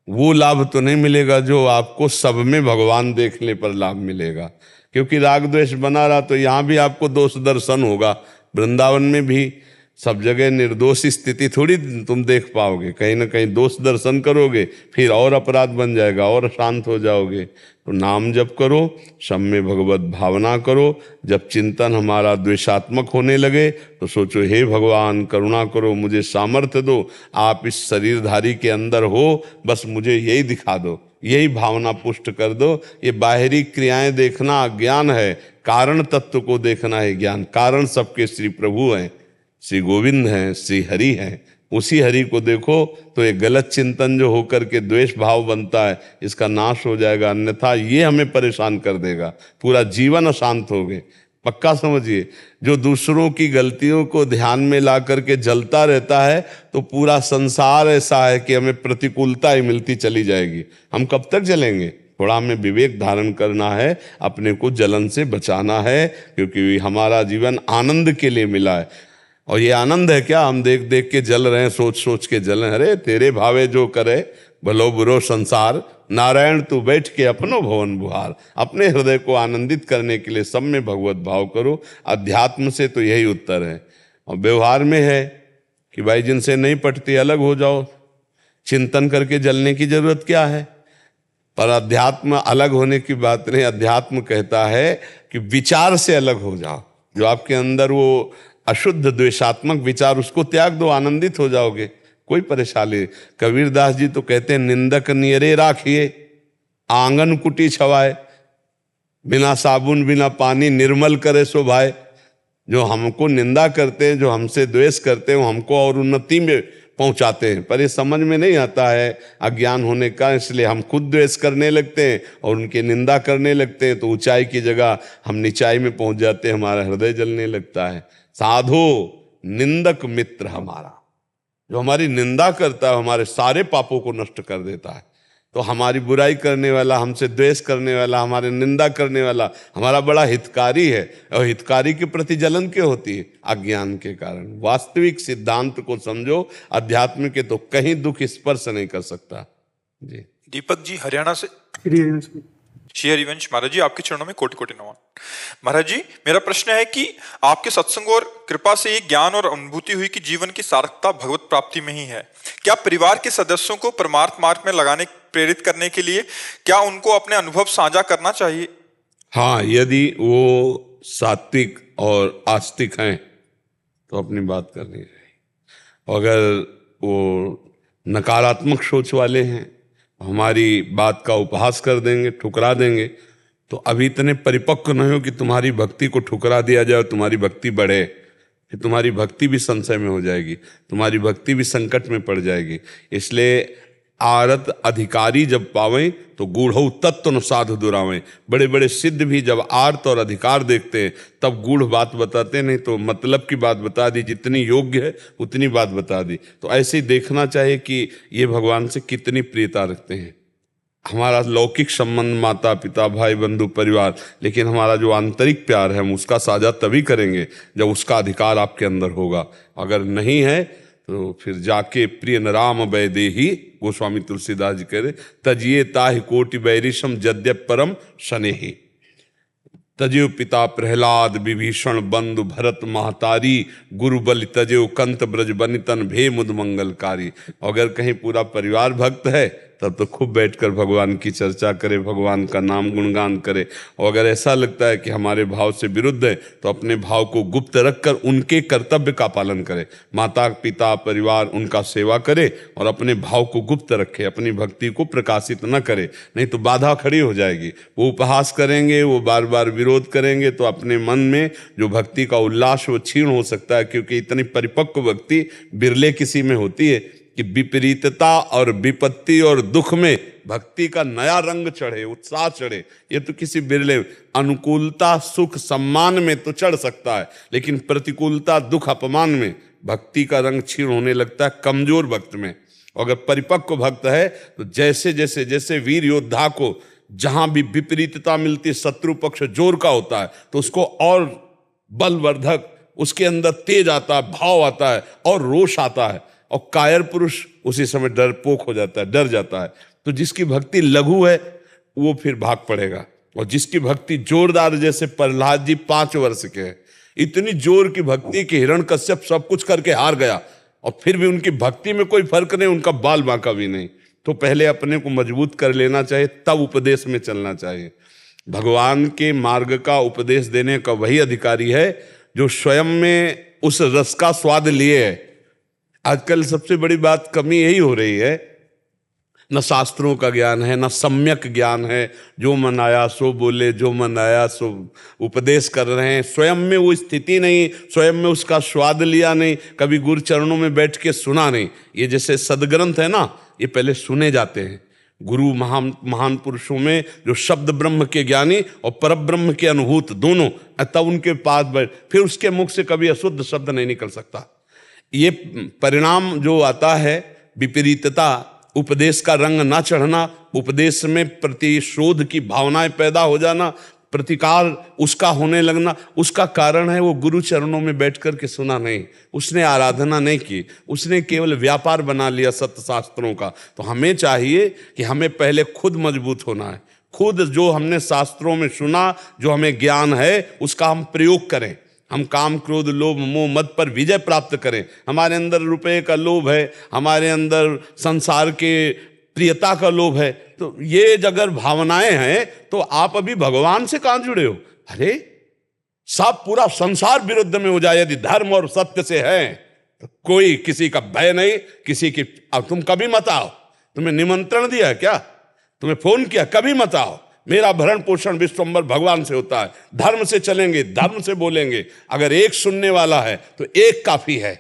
वो लाभ तो नहीं मिलेगा जो आपको सब में भगवान देखने पर लाभ मिलेगा। क्योंकि राग द्वेष बना रहा तो यहाँ भी आपको दोष दर्शन होगा, वृंदावन में भी सब जगह निर्दोष स्थिति थोड़ी तुम देख पाओगे। कहीं ना कहीं दोष दर्शन करोगे, फिर और अपराध बन जाएगा और शांत हो जाओगे। तो नाम जप करो, सब में भगवत भावना करो। जब चिंतन हमारा द्वेषात्मक होने लगे तो सोचो हे भगवान करुणा करो, मुझे सामर्थ्य दो, आप इस शरीरधारी के अंदर हो, बस मुझे यही दिखा दो, यही भावना पुष्ट कर दो। ये बाहरी क्रियाएं देखना अज्ञान है, कारण तत्व को देखना है ज्ञान। कारण सबके श्री प्रभु हैं, श्री गोविंद हैं, श्री हरि हैं। उसी हरि को देखो तो ये गलत चिंतन जो होकर के द्वेष भाव बनता है इसका नाश हो जाएगा। अन्यथा ये हमें परेशान कर देगा, पूरा जीवन अशांत हो गए। पक्का समझिए, जो दूसरों की गलतियों को ध्यान में ला करके जलता रहता है तो पूरा संसार ऐसा है कि हमें प्रतिकूलता ही मिलती चली जाएगी। हम कब तक जलेंगे? थोड़ा हमें विवेक धारण करना है, अपने को जलन से बचाना है, क्योंकि हमारा जीवन आनंद के लिए मिला है। और ये आनंद है क्या? हम देख देख के जल रहे हैं, सोच सोच के जल रहे हैं। अरे तेरे भावे जो करे भलो बुरो संसार, नारायण तू बैठ के अपनो भवन बुहार। अपने हृदय को आनंदित करने के लिए सब में भगवत भाव करो। अध्यात्म से तो यही उत्तर है। और व्यवहार में है कि भाई जिनसे नहीं पटती अलग हो जाओ, चिंतन करके जलने की जरूरत क्या है। पर अध्यात्म अलग होने की बात नहीं। अध्यात्म कहता है कि विचार से अलग हो जाओ। जो आपके अंदर वो अशुद्ध द्वेषात्मक विचार, उसको त्याग दो, आनंदित हो जाओगे, कोई परेशानी। कबीरदास जी तो कहते हैं निंदक नियरे राखिए, आंगन कुटी छवाए, बिना साबुन बिना पानी निर्मल करे सो भाई। जो हमको निंदा करते हैं, जो हमसे द्वेष करते हैं, वो हमको और उन्नति में पहुंचाते हैं। पर ये समझ में नहीं आता है अज्ञान होने का, इसलिए हम खुद द्वेष करने लगते हैं और उनकी निंदा करने लगते हैं। तो ऊंचाई की जगह हम नीचाई में पहुंच जाते हैं, हमारा हृदय जलने लगता है। साधो निंदक मित्र हमारा, जो हमारी निंदा करता है हमारे सारे पापों को नष्ट कर देता है। तो हमारी बुराई करने वाला, हमसे द्वेष करने वाला, हमारे निंदा करने वाला हमारा बड़ा हितकारी है। और हितकारी के प्रति जलन क्यों होती है? अज्ञान के कारण। वास्तविक सिद्धांत को समझो, अध्यात्म के तो कहीं दुख स्पर्श नहीं कर सकता। जी दीपक जी हरियाणा से। श्री हरिवंश महाराज जी, आपके चरणों में कोटि कोटि नमन। महाराज जी, मेरा प्रश्न है कि आपके सत्संग और कृपा से ये ज्ञान और अनुभूति हुई कि जीवन की सार्थकता भगवत प्राप्ति में ही है। क्या परिवार के सदस्यों को परमार्थ मार्ग में लगाने प्रेरित करने के लिए क्या उनको अपने अनुभव साझा करना चाहिए? हाँ, यदि वो सात्विक और आस्तिक हैं तो अपनी बात करनी चाहिए। अगर वो नकारात्मक सोच वाले हैं, हमारी बात का उपहास कर देंगे, ठुकरा देंगे, तो अभी इतने परिपक्व नहीं हो कि तुम्हारी भक्ति को ठुकरा दिया जाए और तुम्हारी भक्ति बढ़े। फिर तुम्हारी भक्ति भी संशय में हो जाएगी, तुम्हारी भक्ति भी संकट में पड़ जाएगी। इसलिए आरत अधिकारी जब पावें तो गूढ़ तत्व न साधु दुरावें। बड़े बड़े सिद्ध भी जब आर्त और अधिकार देखते हैं तब गूढ़ बात बताते, नहीं तो मतलब की बात बता दी, जितनी योग्य है उतनी बात बता दी। तो ऐसे ही देखना चाहिए कि ये भगवान से कितनी प्रियता रखते हैं। हमारा लौकिक संबंध माता पिता भाई बंधु परिवार, लेकिन हमारा जो आंतरिक प्यार है हम उसका साझा तभी करेंगे जब उसका अधिकार आपके अंदर होगा। अगर नहीं है तो फिर जाके प्रिय न राम वैदेही, गोस्वामी तुलसीदास जी कह रहे, तजिए ताहि कोटि बैरिशम जद्यप परम शनेहि। तजेव पिता प्रहलाद विभीषण बंधु भरत महतारी, गुरु बलि तजेव कंत ब्रज बनितन भे मुद मंगलकारी। अगर कहीं पूरा परिवार भक्त है तब तो खूब बैठकर भगवान की चर्चा करे, भगवान का नाम गुणगान करे। और अगर ऐसा लगता है कि हमारे भाव से विरुद्ध है तो अपने भाव को गुप्त रखकर उनके कर्तव्य का पालन करे, माता पिता परिवार उनका सेवा करे और अपने भाव को गुप्त रखे, अपनी भक्ति को प्रकाशित न करे, नहीं तो बाधा खड़ी हो जाएगी। वो उपहास करेंगे, वो बार बार विरोध करेंगे तो अपने मन में जो भक्ति का उल्लास वो क्षीण हो सकता है, क्योंकि इतनी परिपक्व भक्ति बिरले किसी में होती है कि विपरीतता और विपत्ति और दुख में भक्ति का नया रंग चढ़े, उत्साह चढ़े। ये तो किसी बिरले, अनुकूलता सुख सम्मान में तो चढ़ सकता है, लेकिन प्रतिकूलता दुख अपमान में भक्ति का रंग क्षीण होने लगता है कमजोर भक्त में। अगर परिपक्व भक्त है तो जैसे जैसे जैसे वीर योद्धा को जहां भी विपरीतता मिलती, शत्रु पक्ष जोर का होता है तो उसको और बलवर्धक, उसके अंदर तेज आता है, भाव आता है और रोष आता है, और कायर पुरुष उसी समय डरपोक हो जाता है, डर जाता है। तो जिसकी भक्ति लघु है वो फिर भाग पड़ेगा, और जिसकी भक्ति जोरदार, जैसे प्रहलाद जी 5 वर्ष के हैं, इतनी जोर की भक्ति कि हिरण्यकश्यप सब कुछ करके हार गया और फिर भी उनकी भक्ति में कोई फर्क नहीं, उनका बाल बांका भी नहीं। तो पहले अपने को मजबूत कर लेना चाहिए, तब उपदेश में चलना चाहिए। भगवान के मार्ग का उपदेश देने का वही अधिकारी है जो स्वयं में उस रस का स्वाद लिए है। आजकल सबसे बड़ी बात कमी यही हो रही है, न शास्त्रों का ज्ञान है, न सम्यक ज्ञान है। जो मन आया सो बोले, जो मन आया सो उपदेश कर रहे हैं, स्वयं में वो स्थिति नहीं, स्वयं में उसका स्वाद लिया नहीं, कभी गुरु चरणों में बैठ के सुना नहीं। ये जैसे सदग्रंथ है ना, ये पहले सुने जाते हैं गुरु महान पुरुषों में, जो शब्द ब्रह्म के ज्ञानी और पर ब्रह्म के अनुभूत दोनों, तब उनके पास बैठ, फिर उसके मुख से कभी अशुद्ध शब्द नहीं निकल सकता। ये परिणाम जो आता है विपरीतता, उपदेश का रंग ना चढ़ना, उपदेश में प्रतिशोध की भावनाएं पैदा हो जाना, प्रतिकार उसका होने लगना, उसका कारण है वो गुरु चरणों में बैठ कर के सुना नहीं, उसने आराधना नहीं की, उसने केवल व्यापार बना लिया सत्य शास्त्रों का। तो हमें चाहिए कि हमें पहले खुद मजबूत होना है, खुद जो हमने शास्त्रों में सुना, जो हमें ज्ञान है उसका हम प्रयोग करें, हम काम क्रोध लोभ मोह मद पर विजय प्राप्त करें। हमारे अंदर रुपए का लोभ है, हमारे अंदर संसार के प्रियता का लोभ है, तो ये अगर भावनाएं हैं तो आप अभी भगवान से कहां जुड़े हो? अरे सब पूरा संसार विरुद्ध में हो जाए यदि धर्म और सत्य से है तो कोई किसी का भय नहीं, किसी की। अब तुम कभी मत आओ, तुम्हें निमंत्रण दिया क्या, तुम्हें फोन किया, कभी मत आओ। मेरा भरण पोषण विश्वम्भर भगवान से होता है, धर्म से चलेंगे, धर्म से बोलेंगे। अगर एक सुनने वाला है तो एक काफी है,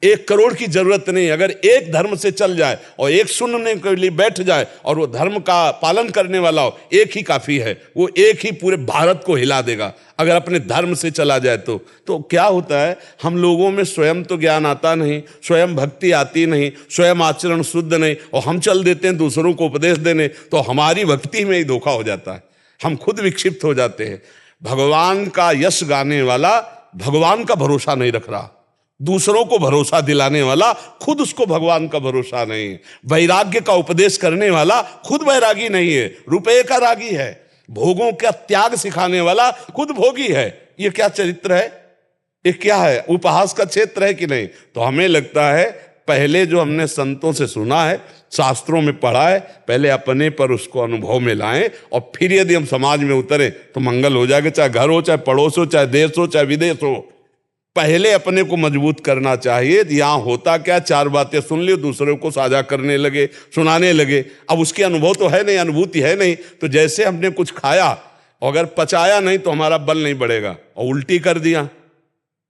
1 करोड़ की जरूरत नहीं। अगर एक धर्म से चल जाए और एक सुनने के लिए बैठ जाए और वो धर्म का पालन करने वाला हो, एक ही काफी है। वो एक ही पूरे भारत को हिला देगा अगर अपने धर्म से चला जाए तो क्या होता है, हम लोगों में स्वयं तो ज्ञान आता नहीं, स्वयं भक्ति आती नहीं, स्वयं आचरण शुद्ध नहीं, और हम चल देते हैं दूसरों को उपदेश देने, तो हमारी भक्ति में ही धोखा हो जाता है, हम खुद विक्षिप्त हो जाते हैं। भगवान का यश गाने वाला भगवान का भरोसा नहीं रख रहा, दूसरों को भरोसा दिलाने वाला खुद उसको भगवान का भरोसा नहीं है। वैराग्य का उपदेश करने वाला खुद वैरागी नहीं है, रुपए का रागी है। भोगों का त्याग सिखाने वाला खुद भोगी है। ये क्या चरित्र है, ये क्या है, उपहास का क्षेत्र है कि नहीं? तो हमें लगता है पहले जो हमने संतों से सुना है, शास्त्रों में पढ़ा है, पहले अपने पर उसको अनुभव में लाएं, और फिर यदि हम समाज में उतरे तो मंगल हो जाएगा, चाहे घर हो, चाहे पड़ोस हो, चाहे देश हो, चाहे विदेश हो। पहले अपने को मजबूत करना चाहिए। यहाँ होता क्या, 4 बातें सुन ली, दूसरों को साझा करने लगे, सुनाने लगे। अब उसके अनुभव तो है नहीं, अनुभूति है नहीं, तो जैसे हमने कुछ खाया, अगर पचाया नहीं तो हमारा बल नहीं बढ़ेगा, और उल्टी कर दिया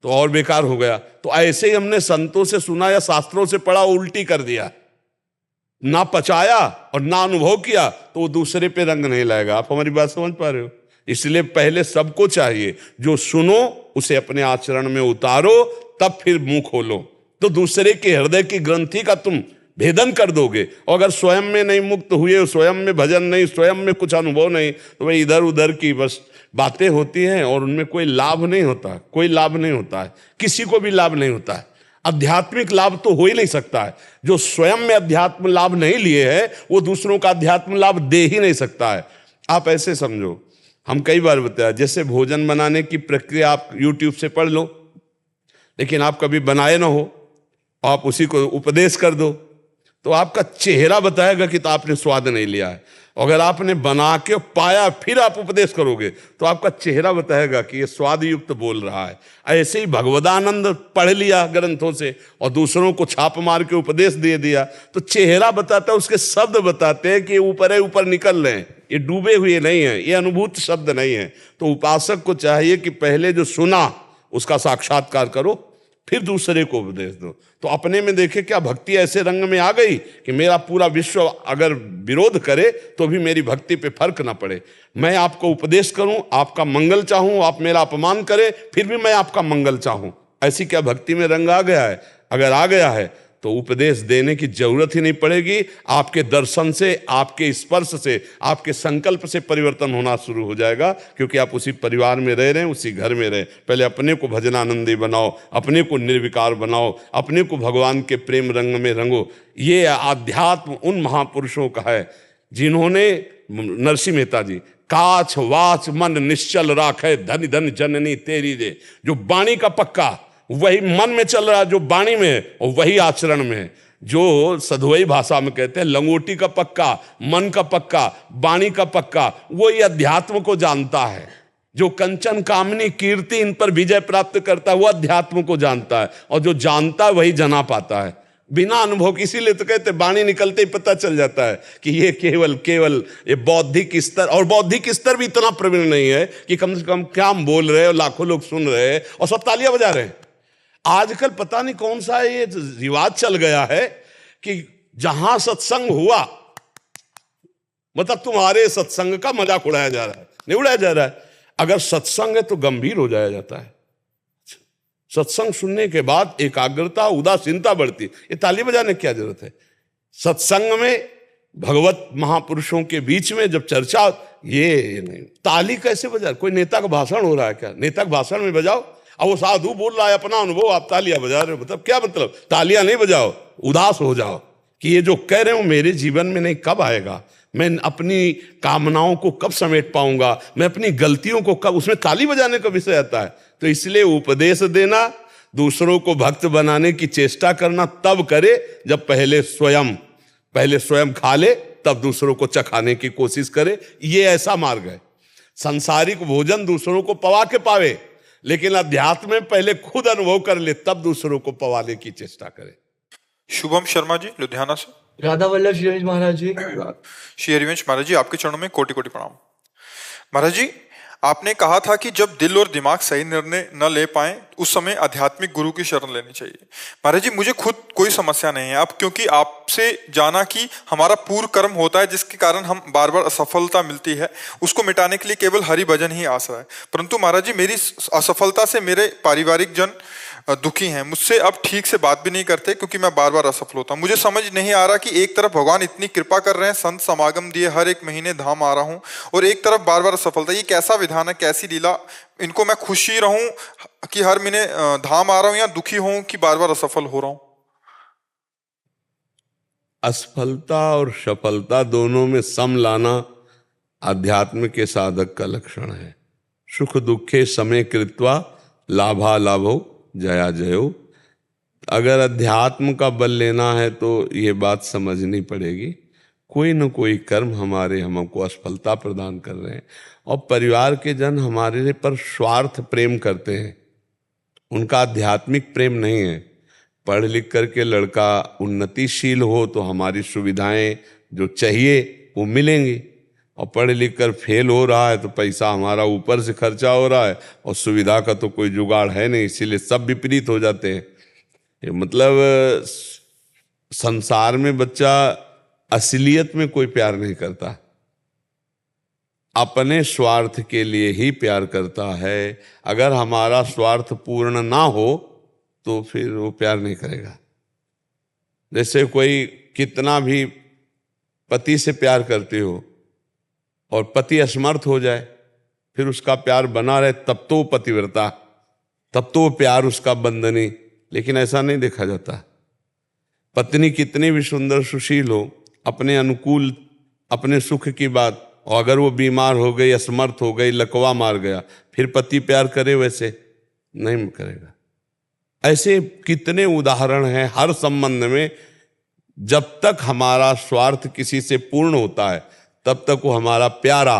तो और बेकार हो गया। तो ऐसे ही हमने संतों से सुना या शास्त्रों से पढ़ा, उल्टी कर दिया, ना पचाया और ना अनुभव किया, तो वो दूसरे पे रंग नहीं लाएगा। आप हमारी बात समझ पा रहे हो? इसलिए पहले सबको चाहिए, जो सुनो उसे अपने आचरण में उतारो, तब फिर मुंह खोलो। तो दूसरे के हृदय की ग्रंथि का तुम भेदन कर दोगे। और अगर स्वयं में नहीं मुक्त हुए, स्वयं में भजन नहीं, स्वयं में कुछ अनुभव नहीं, तो भाई इधर उधर की बस बातें होती हैं और उनमें कोई लाभ नहीं होता, कोई लाभ नहीं होता है, किसी को भी लाभ नहीं होता है। आध्यात्मिक लाभ तो हो ही नहीं सकता है। जो स्वयं में अध्यात्म लाभ नहीं लिए है वो दूसरों का अध्यात्म लाभ दे ही नहीं सकता है। आप ऐसे समझो, हम कई बार बताया, जैसे भोजन बनाने की प्रक्रिया आप YouTube से पढ़ लो, लेकिन आप कभी बनाए ना हो, आप उसी को उपदेश कर दो तो आपका चेहरा बताएगा कि तो आपने स्वाद नहीं लिया है। अगर आपने बना के पाया फिर आप उपदेश करोगे तो आपका चेहरा बताएगा कि ये स्वाद युक्त बोल रहा है। ऐसे ही भगवदानंद पढ़ लिया ग्रंथों से और दूसरों को छाप मार के उपदेश दे दिया तो चेहरा बताता है, उसके शब्द बताते हैं कि ऊपर ऊपर निकल रहे हैं, ये डूबे हुए नहीं है, ये अनुभूत शब्द नहीं है। तो उपासक को चाहिए कि पहले जो सुना उसका साक्षात्कार करो, फिर दूसरे को उपदेश दो। तो अपने में देखे क्या भक्ति ऐसे रंग में आ गई कि मेरा पूरा विश्व अगर विरोध करे तो भी मेरी भक्ति पे फर्क ना पड़े। मैं आपको उपदेश करूं, आपका मंगल चाहूं, आप मेरा अपमान करें फिर भी मैं आपका मंगल चाहूं। ऐसी क्या भक्ति में रंग आ गया है? अगर आ गया है तो उपदेश देने की जरूरत ही नहीं पड़ेगी। आपके दर्शन से, आपके स्पर्श से, आपके संकल्प से परिवर्तन होना शुरू हो जाएगा, क्योंकि आप उसी परिवार में रह रहे हैं, उसी घर में रहे। पहले अपने को भजनानंदी बनाओ, अपने को निर्विकार बनाओ, अपने को भगवान के प्रेम रंग में रंगो। ये आध्यात्म उन महापुरुषों का है जिन्होंने, नरसिंह मेहता जी, काछ वाच मन निश्चल राखे धन धन जननी तेरी दे। जो वाणी का पक्का वही मन में चल रहा है, जो वाणी में है और वही आचरण में है। जो सधुवई भाषा में कहते हैं लंगोटी का पक्का, मन का पक्का, वाणी का पक्का, वो ये अध्यात्म को जानता है। जो कंचन कामनी कीर्ति इन पर विजय प्राप्त करता है वो अध्यात्म को जानता है, और जो जानता है वही जना पाता है बिना अनुभव। इसीलिए तो कहते वाणी निकलते ही पता चल जाता है कि ये केवल ये बौद्धिक स्तर, और बौद्धिक स्तर भी इतना प्रवीण नहीं है कि कम से कम क्या हम बोल रहे हैं, लाखों लोग सुन रहे हैं और सब तालियां बजा रहे हैं। आजकल पता नहीं कौन सा ये रिवाज चल गया है कि जहां सत्संग हुआ मतलब तुम्हारे सत्संग का मजाक उड़ाया जा रहा है। नहीं उड़ाया जा रहा है, अगर सत्संग है तो गंभीर हो जाया जाता है। सत्संग सुनने के बाद एकाग्रता, उदासीनता बढ़ती। ये ताली बजाने की क्या जरूरत है? सत्संग में भगवत महापुरुषों के बीच में जब चर्चा, ये नहीं ताली कैसे बजा? कोई नेता का भाषण हो रहा है क्या? नेता का भाषण में बजाओ। अब वो साधु बोल रहा है अपना अनुभव, आप तालियां बजा रहे हो, मतलब क्या मतलब? तालियां नहीं बजाओ, उदास हो जाओ कि ये जो कह रहे हो मेरे जीवन में नहीं, कब आएगा? मैं अपनी कामनाओं को कब समेट पाऊंगा? मैं अपनी गलतियों को कब? उसमें ताली बजाने का विषय आता है। तो इसलिए उपदेश देना, दूसरों को भक्त बनाने की चेष्टा करना तब करे जब पहले स्वयं खा ले, तब दूसरों को चखाने की कोशिश करे। ये ऐसा मार्ग है। सांसारिक भोजन दूसरों को पवा के पावे, लेकिन अध्यात्म में पहले खुद अनुभव कर ले, तब दूसरों को पवाने की चेष्टा करे। शुभम शर्मा जी लुधियाना से। राधा वल्लभ श्री हरिवंश महाराज जी। श्री हरिवंश महाराज जी, आपके चरणों में कोटि कोटि प्रणाम। महाराज जी, आपने कहा था कि जब दिल और दिमाग सही निर्णय न ले पाए उस समय आध्यात्मिक गुरु की शरण लेनी चाहिए। महाराज जी, मुझे खुद कोई समस्या नहीं है अब, क्योंकि आपसे जाना कि हमारा पूर्व कर्म होता है जिसके कारण हम बार बार असफलता मिलती है, उसको मिटाने के लिए केवल हरि भजन ही आसरा है। परंतु महाराज जी, मेरी असफलता से मेरे पारिवारिक जन दुखी हैं, मुझसे अब ठीक से बात भी नहीं करते क्योंकि मैं बार बार असफल होता हूँ। मुझे समझ नहीं आ रहा कि एक तरफ भगवान इतनी कृपा कर रहे हैं, संत समागम दिए, हर एक महीने धाम आ रहा हूँ, और एक तरफ बार बार असफलता। ये कैसा विधान है, कैसी लीला? इनको मैं खुशी रहूं कि हर महीने धाम आ रहा हूं, या दुखी हूं कि बार बार असफल हो रहा हूं? असफलता और सफलता दोनों में सम लाना आध्यात्म के साधक का लक्षण है। सुख दुखे समय कृत्वा लाभा लाभो जया जयो। अगर अध्यात्म का बल लेना है तो ये बात समझनी पड़ेगी, कोई न कोई कर्म हमको असफलता प्रदान कर रहे हैं, और परिवार के जन हमारे पर स्वार्थ प्रेम करते हैं, उनका आध्यात्मिक प्रेम नहीं है। पढ़ लिख करके लड़का उन्नतिशील हो तो हमारी सुविधाएं जो चाहिए वो मिलेंगी, और पढ़ लिख कर फेल हो रहा है तो पैसा हमारा ऊपर से खर्चा हो रहा है और सुविधा का तो कोई जुगाड़ है नहीं, इसीलिए सब विपरीत हो जाते हैं। ये मतलब संसार में बच्चा असलियत में कोई प्यार नहीं करता, अपने स्वार्थ के लिए ही प्यार करता है। अगर हमारा स्वार्थ पूर्ण ना हो तो फिर वो प्यार नहीं करेगा। जैसे कोई कितना भी पति से प्यार करते हो और पति असमर्थ हो जाए, फिर उसका प्यार बना रहे, तब तो वो पतिव्रता, तब तो वो प्यार उसका बंधनी। लेकिन ऐसा नहीं देखा जाता। पत्नी कितनी भी सुंदर सुशील हो, अपने अनुकूल, अपने सुख की बात, और अगर वो बीमार हो गई, असमर्थ हो गई, लकवा मार गया, फिर पति प्यार करे? वैसे नहीं करेगा। ऐसे कितने उदाहरण हैं हर संबंध में। जब तक हमारा स्वार्थ किसी से पूर्ण होता है तब तक वो हमारा प्यारा,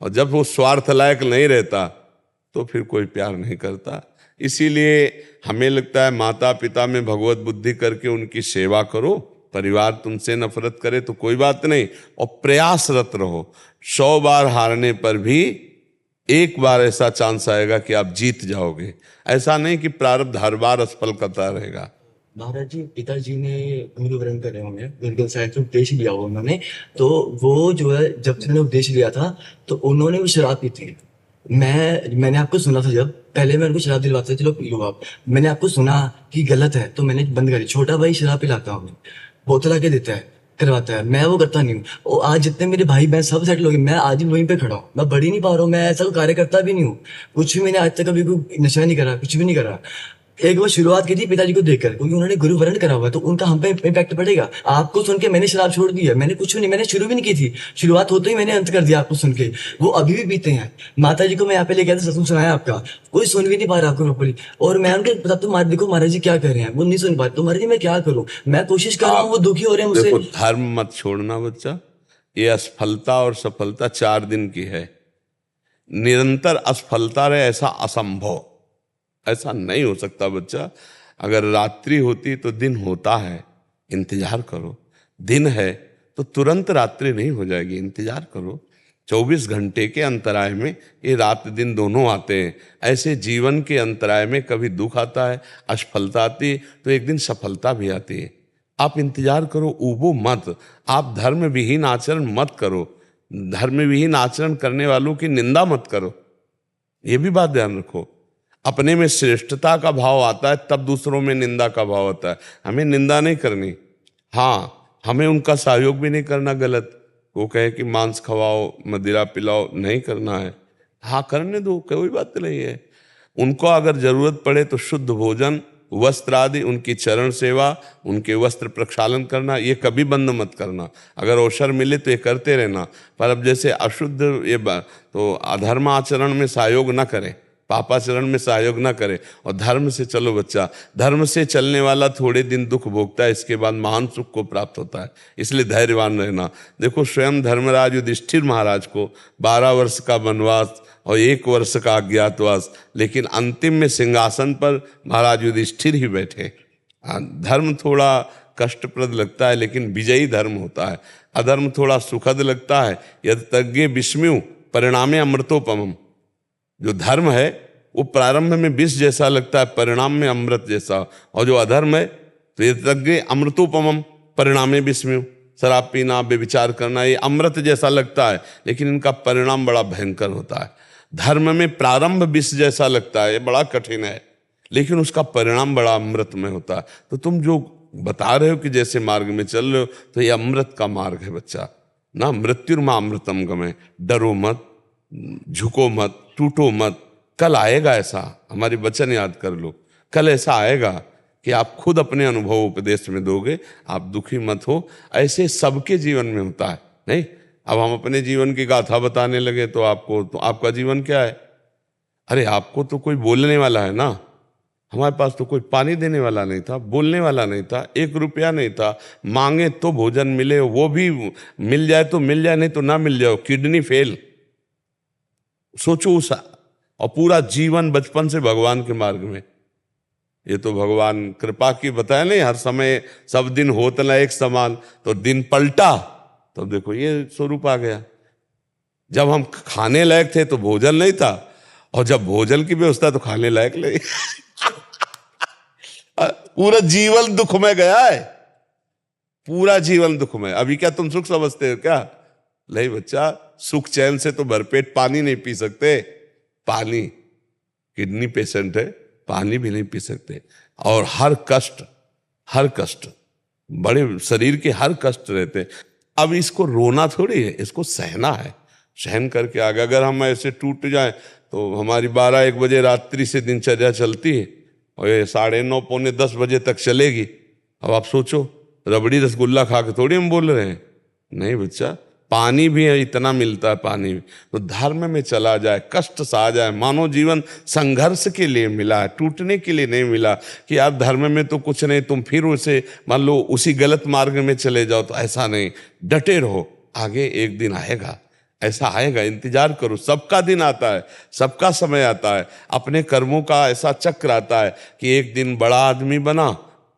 और जब वो स्वार्थ लायक नहीं रहता तो फिर कोई प्यार नहीं करता। इसीलिए हमें लगता है माता पिता में भगवत बुद्धि करके उनकी सेवा करो। परिवार तुमसे नफरत करे तो कोई बात नहीं, और प्रयासरत रहो। 100 बार हारने पर भी एक बार ऐसा चांस आएगा कि आप जीत जाओगे। ऐसा नहीं कि प्रारब्ध हर बार असफल करता रहेगा। महाराज जी, पिताजी ने गुरु वरण करे होंगे, उनके शायद से उपदेश लिया हो उन्होंने, तो वो जो है जब उन्होंने उपदेश लिया था तो उन्होंने वो शराब पी थी। मैंने आपको सुना था, जब पहले मैं उनको शराब दिलवाता था, चलो पी लो आप, मैंने आपको सुना कि गलत है तो मैंने बंद करी। छोटा भाई शराब पिलाता हूँ, बोतल आके देता है, करवाता है, मैं वो करता नहीं हूँ। और आज जितने मेरे भाई बहन सब सेटल हो गए, मैं आज भी वहीं पे खड़ा हूँ, मैं बढ़ ही नहीं पा रहा हूँ। मैं ऐसा कोई कार्य करता भी नहीं हूँ, कुछ भी मैंने आज तक कभी कोई नशा नहीं करा, कुछ भी नहीं करा। एक बार शुरुआत की थी पिताजी को देखकर, क्योंकि उन्होंने गुरु वरण करा हुआ है, तो उनका हम पे इम्पैक्ट पड़ेगा। आपको सुन के मैंने शराब छोड़ दी है, मैंने कुछ नहीं, मैंने शुरू भी नहीं की थी, शुरुआत होते ही मैंने अंत कर दिया आपको सुन के। वो अभी भी पीते हैं। माता जी को मैं यहाँ पे लेके आया था, सत्संग सुनाया आपका, कोई सुन भी नहीं पा रहा आपको प्रॉपर्ली। और मैं उनको बता, तो देखो महाराज जी क्या कर रहे हैं, वो नहीं सुन पाते। तो महाराज जी मैं क्या करूँ, मैं कोशिश कर रहा हूँ, वो दुखी हो रहे हैं मुझसे। देखो, धर्म मत छोड़ना बच्चा। ये असफलता और सफलता 4 दिन की है। निरंतर असफलता रहे ऐसा असंभव, ऐसा नहीं हो सकता बच्चा। अगर रात्रि होती तो दिन होता है, इंतजार करो। दिन है तो तुरंत रात्रि नहीं हो जाएगी, इंतजार करो। 24 घंटे के अंतराय में ये रात दिन दोनों आते हैं। ऐसे जीवन के अंतराय में कभी दुख आता है, असफलता आती है, तो एक दिन सफलता भी आती है। आप इंतजार करो, ऊबो मत। आप धर्म विहीन आचरण मत करो, धर्म विहीन आचरण करने वालों की निंदा मत करो। ये भी बात ध्यान रखो। अपने में श्रेष्ठता का भाव आता है तब दूसरों में निंदा का भाव आता है। हमें निंदा नहीं करनी, हाँ हमें उनका सहयोग भी नहीं करना गलत। वो कहे कि मांस खवाओ, मदिरा पिलाओ, नहीं करना है, हाँ करने दो, कोई बात नहीं है। उनको अगर जरूरत पड़े तो शुद्ध भोजन, वस्त्र आदि, उनकी चरण सेवा, उनके वस्त्र प्रक्षालन करना, ये कभी बंद मत करना। अगर अवसर मिले तो ये करते रहना। पर अब जैसे अशुद्ध ये तो अधर्म आचरण में सहयोग न करें, पापाचरण में सहयोग न करे, और धर्म से चलो बच्चा। धर्म से चलने वाला थोड़े दिन दुख भोगता है, इसके बाद महान सुख को प्राप्त होता है। इसलिए धैर्यवान रहना। देखो, स्वयं धर्मराज युधिष्ठिर महाराज को 12 वर्ष का वनवास और 1 वर्ष का अज्ञातवास, लेकिन अंतिम में सिंहासन पर महाराज युधिष्ठिर ही बैठे। धर्म थोड़ा कष्टप्रद लगता है लेकिन विजयी धर्म होता है। अधर्म थोड़ा सुखद लगता है। यद तज्ञे विस्म्यु परिणामे अमृतोपमम्। जो धर्म है वो प्रारंभ में विष जैसा लगता है, परिणाम में अमृत जैसा। और जो अधर्म है तो ये तज्ञे अमृतोपमम् परिणामे विस्म्यु। शराब पीना, बेविचार करना, ये अमृत जैसा लगता है लेकिन इनका परिणाम बड़ा भयंकर होता है। धर्म में प्रारंभ विष जैसा लगता है, ये बड़ा कठिन है, लेकिन उसका परिणाम बड़ा अमृत में होता है। तो तुम जो बता रहे हो कि जैसे मार्ग में चल रहे हो, तो ये अमृत का मार्ग है बच्चा ना। मृत्युर्मा अमृतम गमे। डरो मत, झुको मत, टूटो मत। कल आएगा ऐसा, हमारे वचन याद कर लो, कल ऐसा आएगा कि आप खुद अपने अनुभव उपदेश में दोगे। आप दुखी मत हो। ऐसे सबके जीवन में होता है। नहीं, अब हम अपने जीवन की गाथा बताने लगे तो आपका जीवन क्या है? अरे आपको तो कोई बोलने वाला है ना। हमारे पास तो कोई पानी देने वाला नहीं था, बोलने वाला नहीं था, 1 रुपया नहीं था। मांगे तो भोजन मिले, वो भी मिल जाए तो मिल जाए, नहीं तो ना मिल जाओ, किडनी फेल। सोचो उस, और पूरा जीवन बचपन से भगवान के मार्ग में। ये तो भगवान कृपा की बताया नहीं, हर समय सब दिन होत न एक समान। तो दिन पलटा तो देखो ये स्वरूप आ गया। जब हम खाने लायक थे तो भोजन नहीं था, और जब भोजन की व्यवस्था तो खाने लायक नहीं। पूरा जीवन दुख में गया है, पूरा जीवन दुख में। अभी क्या तुम सुख समझते हो क्या? नहीं बच्चा, सुख चैन से तो भरपेट पानी नहीं पी सकते। पानी, किडनी पेशेंट है, पानी भी नहीं पी सकते। और हर कष्ट बड़े शरीर के हर कष्ट रहते हैं। अब इसको रोना थोड़ी है, इसको सहना है, सहन करके आगे। अगर हम ऐसे टूट जाएं तो हमारी 12-1 बजे रात्रि से दिनचर्या चलती है और ये 9:30 पौने 10 बजे तक चलेगी। अब आप सोचो, रबड़ी रसगुल्ला खा के थोड़ी हम बोल रहे हैं, नहीं बच्चा, पानी भी है, इतना मिलता है पानी भी। तो धर्म में चला जाए, कष्ट सा आ जाए। मानव जीवन संघर्ष के लिए मिला है, टूटने के लिए नहीं मिला कि यार धर्म में तो कुछ नहीं, तुम फिर उसे मान लो उसी गलत मार्ग में चले जाओ। तो ऐसा नहीं, डटे रहो, आगे एक दिन आएगा, ऐसा आएगा, इंतजार करो। सबका दिन आता है, सबका समय आता है, अपने कर्मों का ऐसा चक्र आता है कि एक दिन बड़ा आदमी बना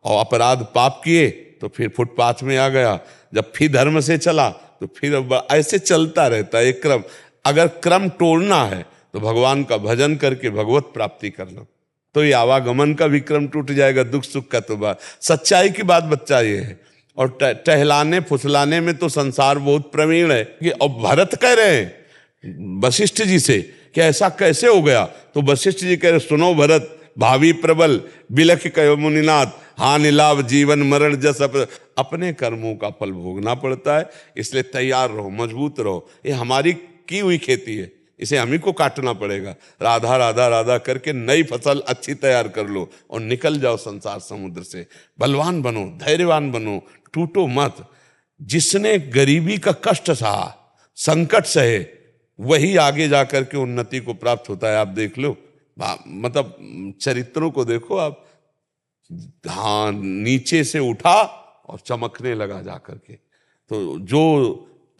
और अपराध पाप किए तो फिर फुटपाथ में आ गया, जब फिर धर्म से चला तो फिर ऐसे चलता रहता है एक क्रम। अगर क्रम तोड़ना है तो भगवान का भजन करके भगवत प्राप्ति कर लो, तो ये आवागमन का विक्रम टूट जाएगा, दुख सुख का तो बात। सच्चाई की बात बच्चा ये है। और टहलाने फुसलाने में तो संसार बहुत प्रवीण है कि अब भरत कह रहे हैं वशिष्ठ जी से कि ऐसा कैसे हो गया, तो वशिष्ठ जी कह रहे सुनो भरत, भावी प्रबल बिलख कहो मुनिनाथ, हानि लाभ जीवन मरण जस अपने कर्मों का फल भोगना पड़ता है। इसलिए तैयार रहो, मजबूत रहो। ये हमारी की हुई खेती है, इसे हम ही को काटना पड़ेगा। राधा राधा राधा करके नई फसल अच्छी तैयार कर लो और निकल जाओ संसार समुद्र से। बलवान बनो, धैर्यवान बनो, टूटो मत। जिसने गरीबी का कष्ट सहा, संकट सहे, वही आगे जाकर के उन्नति को प्राप्त होता है। आप देख लो, मतलब चरित्रों को देखो आप। हाँ, नीचे से उठा और चमकने लगा जाकर के। तो जो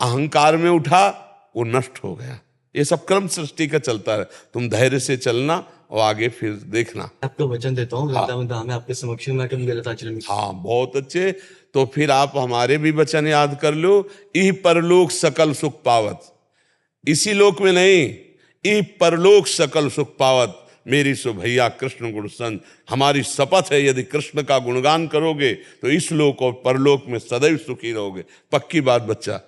अहंकार में उठा वो नष्ट हो गया। ये सब क्रम सृष्टि का चलता है। तुम धैर्य से चलना और आगे फिर देखना। आपको वचन देता हूँ, वृंदावन में आपके समक्ष में तुम गलत आचरण में। हाँ, बहुत अच्छे। तो फिर आप हमारे भी वचन याद कर लो। इह परलोक सकल सुख पावत, इसी लोक में नहीं, इह परलोक सकल सुख पावत मेरी सो भैया कृष्ण गुण संग। हमारी शपथ है, यदि कृष्ण का गुणगान करोगे तो इस लोक और परलोक में सदैव सुखी रहोगे। पक्की बात बच्चा।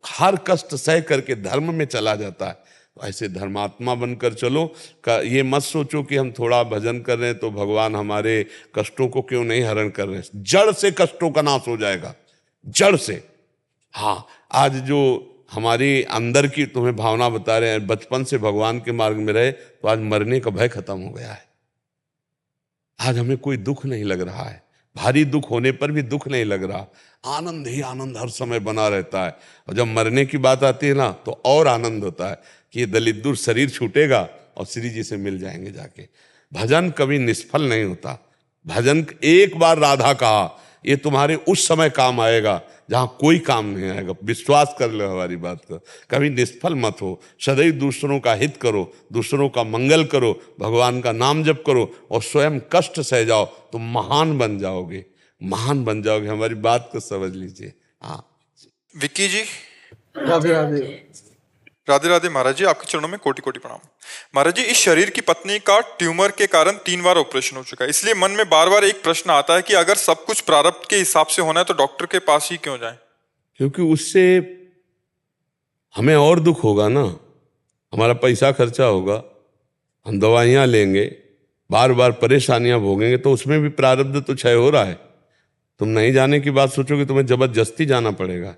हर कष्ट सह करके धर्म में चला जाता है। तो ऐसे धर्मात्मा बनकर चलो। ये मत सोचो कि हम थोड़ा भजन कर रहे हैं तो भगवान हमारे कष्टों को क्यों नहीं हरण कर रहे हैं। जड़ से कष्टों का नाश हो जाएगा, जड़ से। हाँ, आज जो हमारी अंदर की तुम्हें भावना बता रहे हैं, बचपन से भगवान के मार्ग में रहे तो आज मरने का भय खत्म हो गया है। आज हमें कोई दुख नहीं लग रहा है, भारी दुख होने पर भी दुख नहीं लग रहा। आनंद ही आनंद हर समय बना रहता है। और जब मरने की बात आती है ना, तो और आनंद होता है कि ये दलिद्दुर शरीर छूटेगा और श्री जी से मिल जाएंगे जाके। भजन कभी निष्फल नहीं होता। भजन एक बार राधा कहा, ये तुम्हारे उस समय काम आएगा जहां कोई काम नहीं आएगा। विश्वास कर लो हमारी बात को। कभी निष्फल मत हो, सदैव दूसरों का हित करो, दूसरों का मंगल करो, भगवान का नाम जप करो और स्वयं कष्ट सह जाओ तो महान बन जाओगे, महान बन जाओगे। हमारी बात को समझ लीजिए। हाँ विक्की जी, राधे राधे। राधे राधे महाराज जी, आपके चरणों में कोटि कोटि प्रणाम। महाराज जी, इस शरीर की पत्नी का ट्यूमर के कारण 3 बार ऑपरेशन हो चुका है, इसलिए मन में बार बार एक प्रश्न आता है कि अगर सब कुछ प्रारब्ध के हिसाब से होना है तो डॉक्टर के पास ही क्यों जाएं? क्योंकि उससे हमें और दुख होगा ना, हमारा पैसा खर्चा होगा, हम दवाइयाँ लेंगे, बार बार परेशानियां भोगेंगे, तो उसमें भी प्रारब्ध तो क्षय हो रहा है। तुम नहीं जाने की बात सोचोगे, तुम्हें जबरदस्ती जाना पड़ेगा,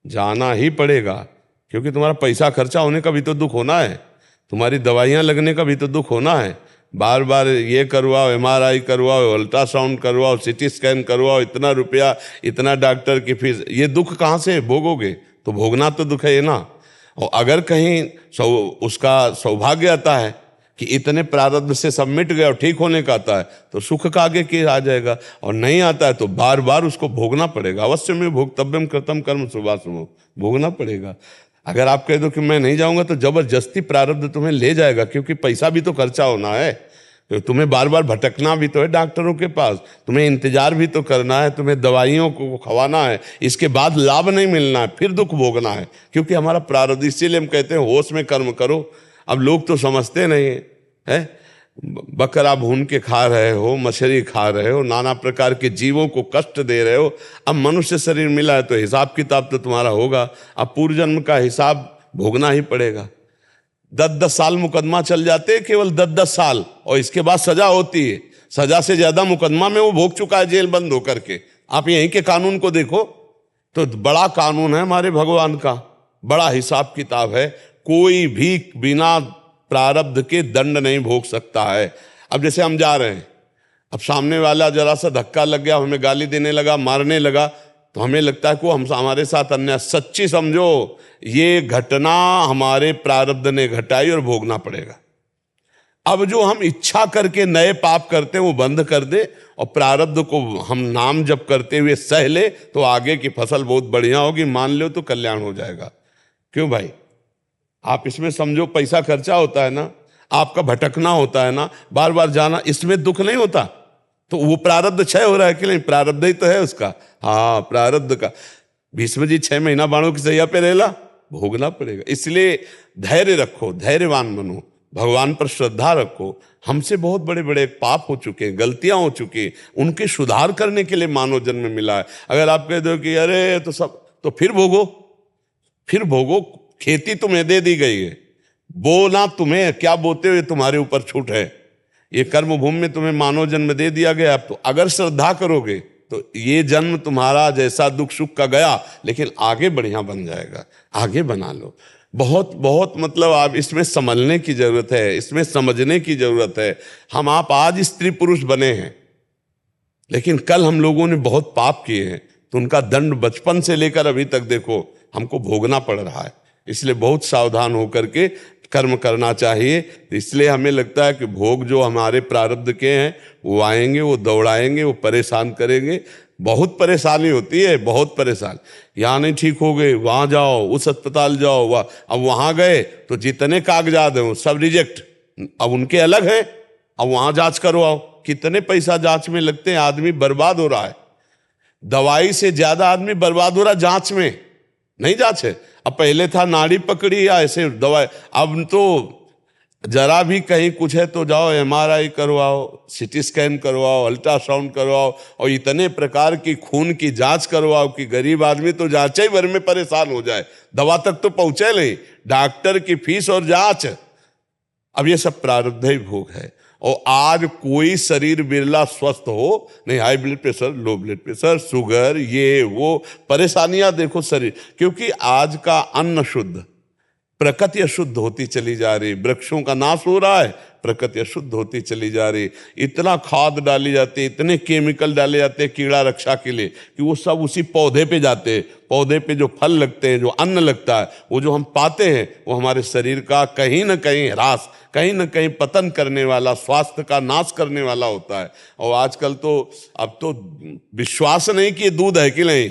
जाना ही पड़ेगा। क्योंकि तुम्हारा पैसा खर्चा होने का भी तो दुख होना है, तुम्हारी दवाइयाँ लगने का भी तो दुख होना है। बार बार ये करवाओ, MRI करवाओ, अल्ट्रासाउंड करवाओ, CT स्कैन करवाओ, इतना रुपया, इतना डॉक्टर की फीस, ये दुख कहाँ से भोगोगे? तो भोगना तो दुख है ना। और अगर कहीं उसका सौभाग्य आता है कि इतने प्रारब्ध से सब मिट गया और ठीक होने का आता है, तो सुख का आगे के आ जाएगा। और नहीं आता है तो बार बार उसको भोगना पड़ेगा। अवश्य में भोक्तव्यम कृतम कर्म शुभाशुभम, भोगना पड़ेगा। अगर आप कह दो कि मैं नहीं जाऊंगा तो जबरदस्ती प्रारब्ध तुम्हें ले जाएगा, क्योंकि पैसा भी तो खर्चा होना है, तो तुम्हें बार बार भटकना भी तो है डॉक्टरों के पास, तुम्हें इंतजार भी तो करना है, तुम्हें दवाइयों को खवाना है, इसके बाद लाभ नहीं मिलना है, फिर दुख भोगना है, क्योंकि हमारा प्रारब्ध। इसीलिए हम कहते हैं होश में कर्म करो। अब लोग तो समझते नहीं है। बकरा भून के खा रहे हो, मछली खा रहे हो, नाना प्रकार के जीवों को कष्ट दे रहे हो। अब मनुष्य शरीर मिला है तो हिसाब किताब तो तुम्हारा होगा। अब पूर्व जन्म का हिसाब भोगना ही पड़ेगा। 10-10 साल मुकदमा चल जाते हैं, केवल 10-10 साल, और इसके बाद सजा होती है। सजा से ज्यादा मुकदमा में वो भोग चुका है जेल बंद होकर के, आप यहीं के कानून को देखो तो बड़ा कानून है हमारे भगवान का, बड़ा हिसाब किताब है। कोई भी बिना प्रारब्ध के दंड नहीं भोग सकता है। अब जैसे हम जा रहे हैं, अब सामने वाला जरा सा धक्का लग गया, हमें गाली देने लगा, मारने लगा, तो हमें लगता है कि हम हमारे साथ अन्याय। सच्ची समझो, ये घटना हमारे प्रारब्ध ने घटाई और भोगना पड़ेगा। अब जो हम इच्छा करके नए पाप करते हैं वो बंद कर दे और प्रारब्ध को हम नाम जप करते हुए सह ले, तो आगे की फसल बहुत बढ़िया होगी। मान लो तो कल्याण हो जाएगा। क्यों भाई? आप इसमें समझो, पैसा खर्चा होता है ना, आपका भटकना होता है ना, बार बार जाना, इसमें दुख नहीं होता। तो वो प्रारब्ध क्षय हो रहा है कि नहीं? प्रारब्ध ही तो है उसका। हाँ, प्रारब्ध का। भीष्म जी 6 महीना बाणों की सैया पे रहेला, भोगना पड़ेगा। इसलिए धैर्य रखो, धैर्यवान बनो, भगवान पर श्रद्धा रखो। हमसे बहुत बड़े बड़े पाप हो चुके, गलतियां हो चुकी, उनके सुधार करने के लिए मानव जन्म मिला है। अगर आप कह दो कि अरे तो सब, तो फिर भोगो, फिर भोगो। खेती तुम्हें दे दी गई है, बोना तुम्हें, क्या बोते हुए तुम्हारे ऊपर छूट है। ये कर्म भूमि में तुम्हें मानव जन्म दे दिया गया। तो अगर श्रद्धा करोगे तो ये जन्म तुम्हारा जैसा दुख सुख का गया, लेकिन आगे बढ़िया बन जाएगा। आगे बना लो। बहुत बहुत मतलब आप इसमें समझने की जरूरत है, इसमें समझने की जरूरत है। हम आप आज स्त्री पुरुष बने हैं, लेकिन कल हम लोगों ने बहुत पाप किए हैं, तो उनका दंड बचपन से लेकर अभी तक देखो हमको भोगना पड़ रहा है। इसलिए बहुत सावधान होकर के कर्म करना चाहिए। इसलिए हमें लगता है कि भोग जो हमारे प्रारब्ध के हैं वो आएंगे, वो दौड़ाएंगे, वो परेशान करेंगे। बहुत परेशानी होती है, बहुत परेशान। यहाँ नहीं ठीक हो गए, वहाँ जाओ, उस अस्पताल जाओ, वहाँ। अब वहाँ गए तो जितने कागजात हैं वो सब रिजेक्ट, अब उनके अलग हैं। अब वहाँ जांच करवाओ, कितने पैसा जांच में लगते हैं, आदमी बर्बाद हो रहा है। दवाई से ज्यादा आदमी बर्बाद हो रहा है जांच में, नहीं जांच है। अब पहले था नाड़ी पकड़ी या ऐसे दवाई, अब तो जरा भी कहीं कुछ है तो जाओ MRI करवाओ, CT स्कैन करवाओ, अल्ट्रासाउंड करवाओ, और इतने प्रकार की खून की जांच करवाओ कि गरीब आदमी तो जांच ही भर में परेशान हो जाए, दवा तक तो पहुंचे नहीं, डॉक्टर की फीस और जांच। अब ये सब प्रारब्ध ही भोग है। और आज कोई शरीर बिरला स्वस्थ हो नहीं, high blood pressure, low blood pressure, sugar, ये वो परेशानियां देखो शरीर। क्योंकि आज का अन्न शुद्ध, प्रकृति अशुद्ध होती चली जा रही, वृक्षों का नाश हो रहा है, प्रकृति अशुद्ध होती चली जा रही। इतना खाद डाली जाती है, इतने केमिकल डाले जाते हैं कीड़ा रक्षा के लिए कि वो सब उसी पौधे पे जाते हैं। पौधे पे जो फल लगते हैं, जो अन्न लगता है, वो जो हम पाते हैं, वो हमारे शरीर का कहीं ना कहीं ह्रास, कहीं ना कहीं पतन करने वाला, स्वास्थ्य का नाश करने वाला होता है। और आजकल तो अब तो विश्वास नहीं कि ये दूध है कि नहीं,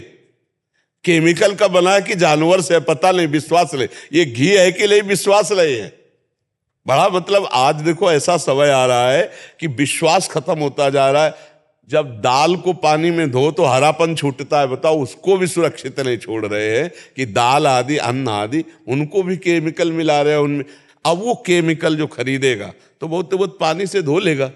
केमिकल का बना है कि जानवर से, पता नहीं, विश्वास नहीं। ये घी है कि नहीं, विश्वास नहीं है। बड़ा मतलब आज देखो ऐसा समय आ रहा है कि विश्वास खत्म होता जा रहा है। जब दाल को पानी में धो तो हरापन छूटता है, बताओ, उसको भी सुरक्षित नहीं छोड़ रहे हैं कि दाल आदि, अन्न आदि, उनको भी केमिकल मिला रहे हैं उनमें। अब वो केमिकल जो खरीदेगा तो बहुत पानी से धो लेगा,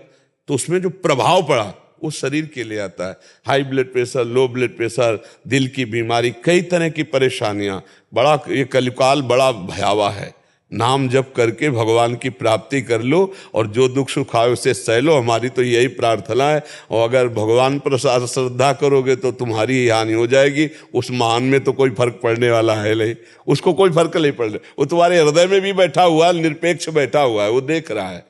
तो उसमें जो प्रभाव पड़ा वो शरीर के लिए आता है। High blood pressure, low blood pressure, दिल की बीमारी, कई तरह की परेशानियां। बड़ा ये कलिकाल बड़ा भयावह है। नाम जप करके भगवान की प्राप्ति कर लो और जो दुख सुख आए उसे सह लो। हमारी तो यही प्रार्थना है। और अगर भगवान पर श्रद्धा करोगे तो तुम्हारी ही हानि हो जाएगी। उस महान में तो कोई फर्क पड़ने वाला है नहीं, उसको कोई फर्क नहीं पड़ रहा। वो तुम्हारे हृदय में भी बैठा हुआ है, निरपेक्ष बैठा हुआ है, वो देख रहा है।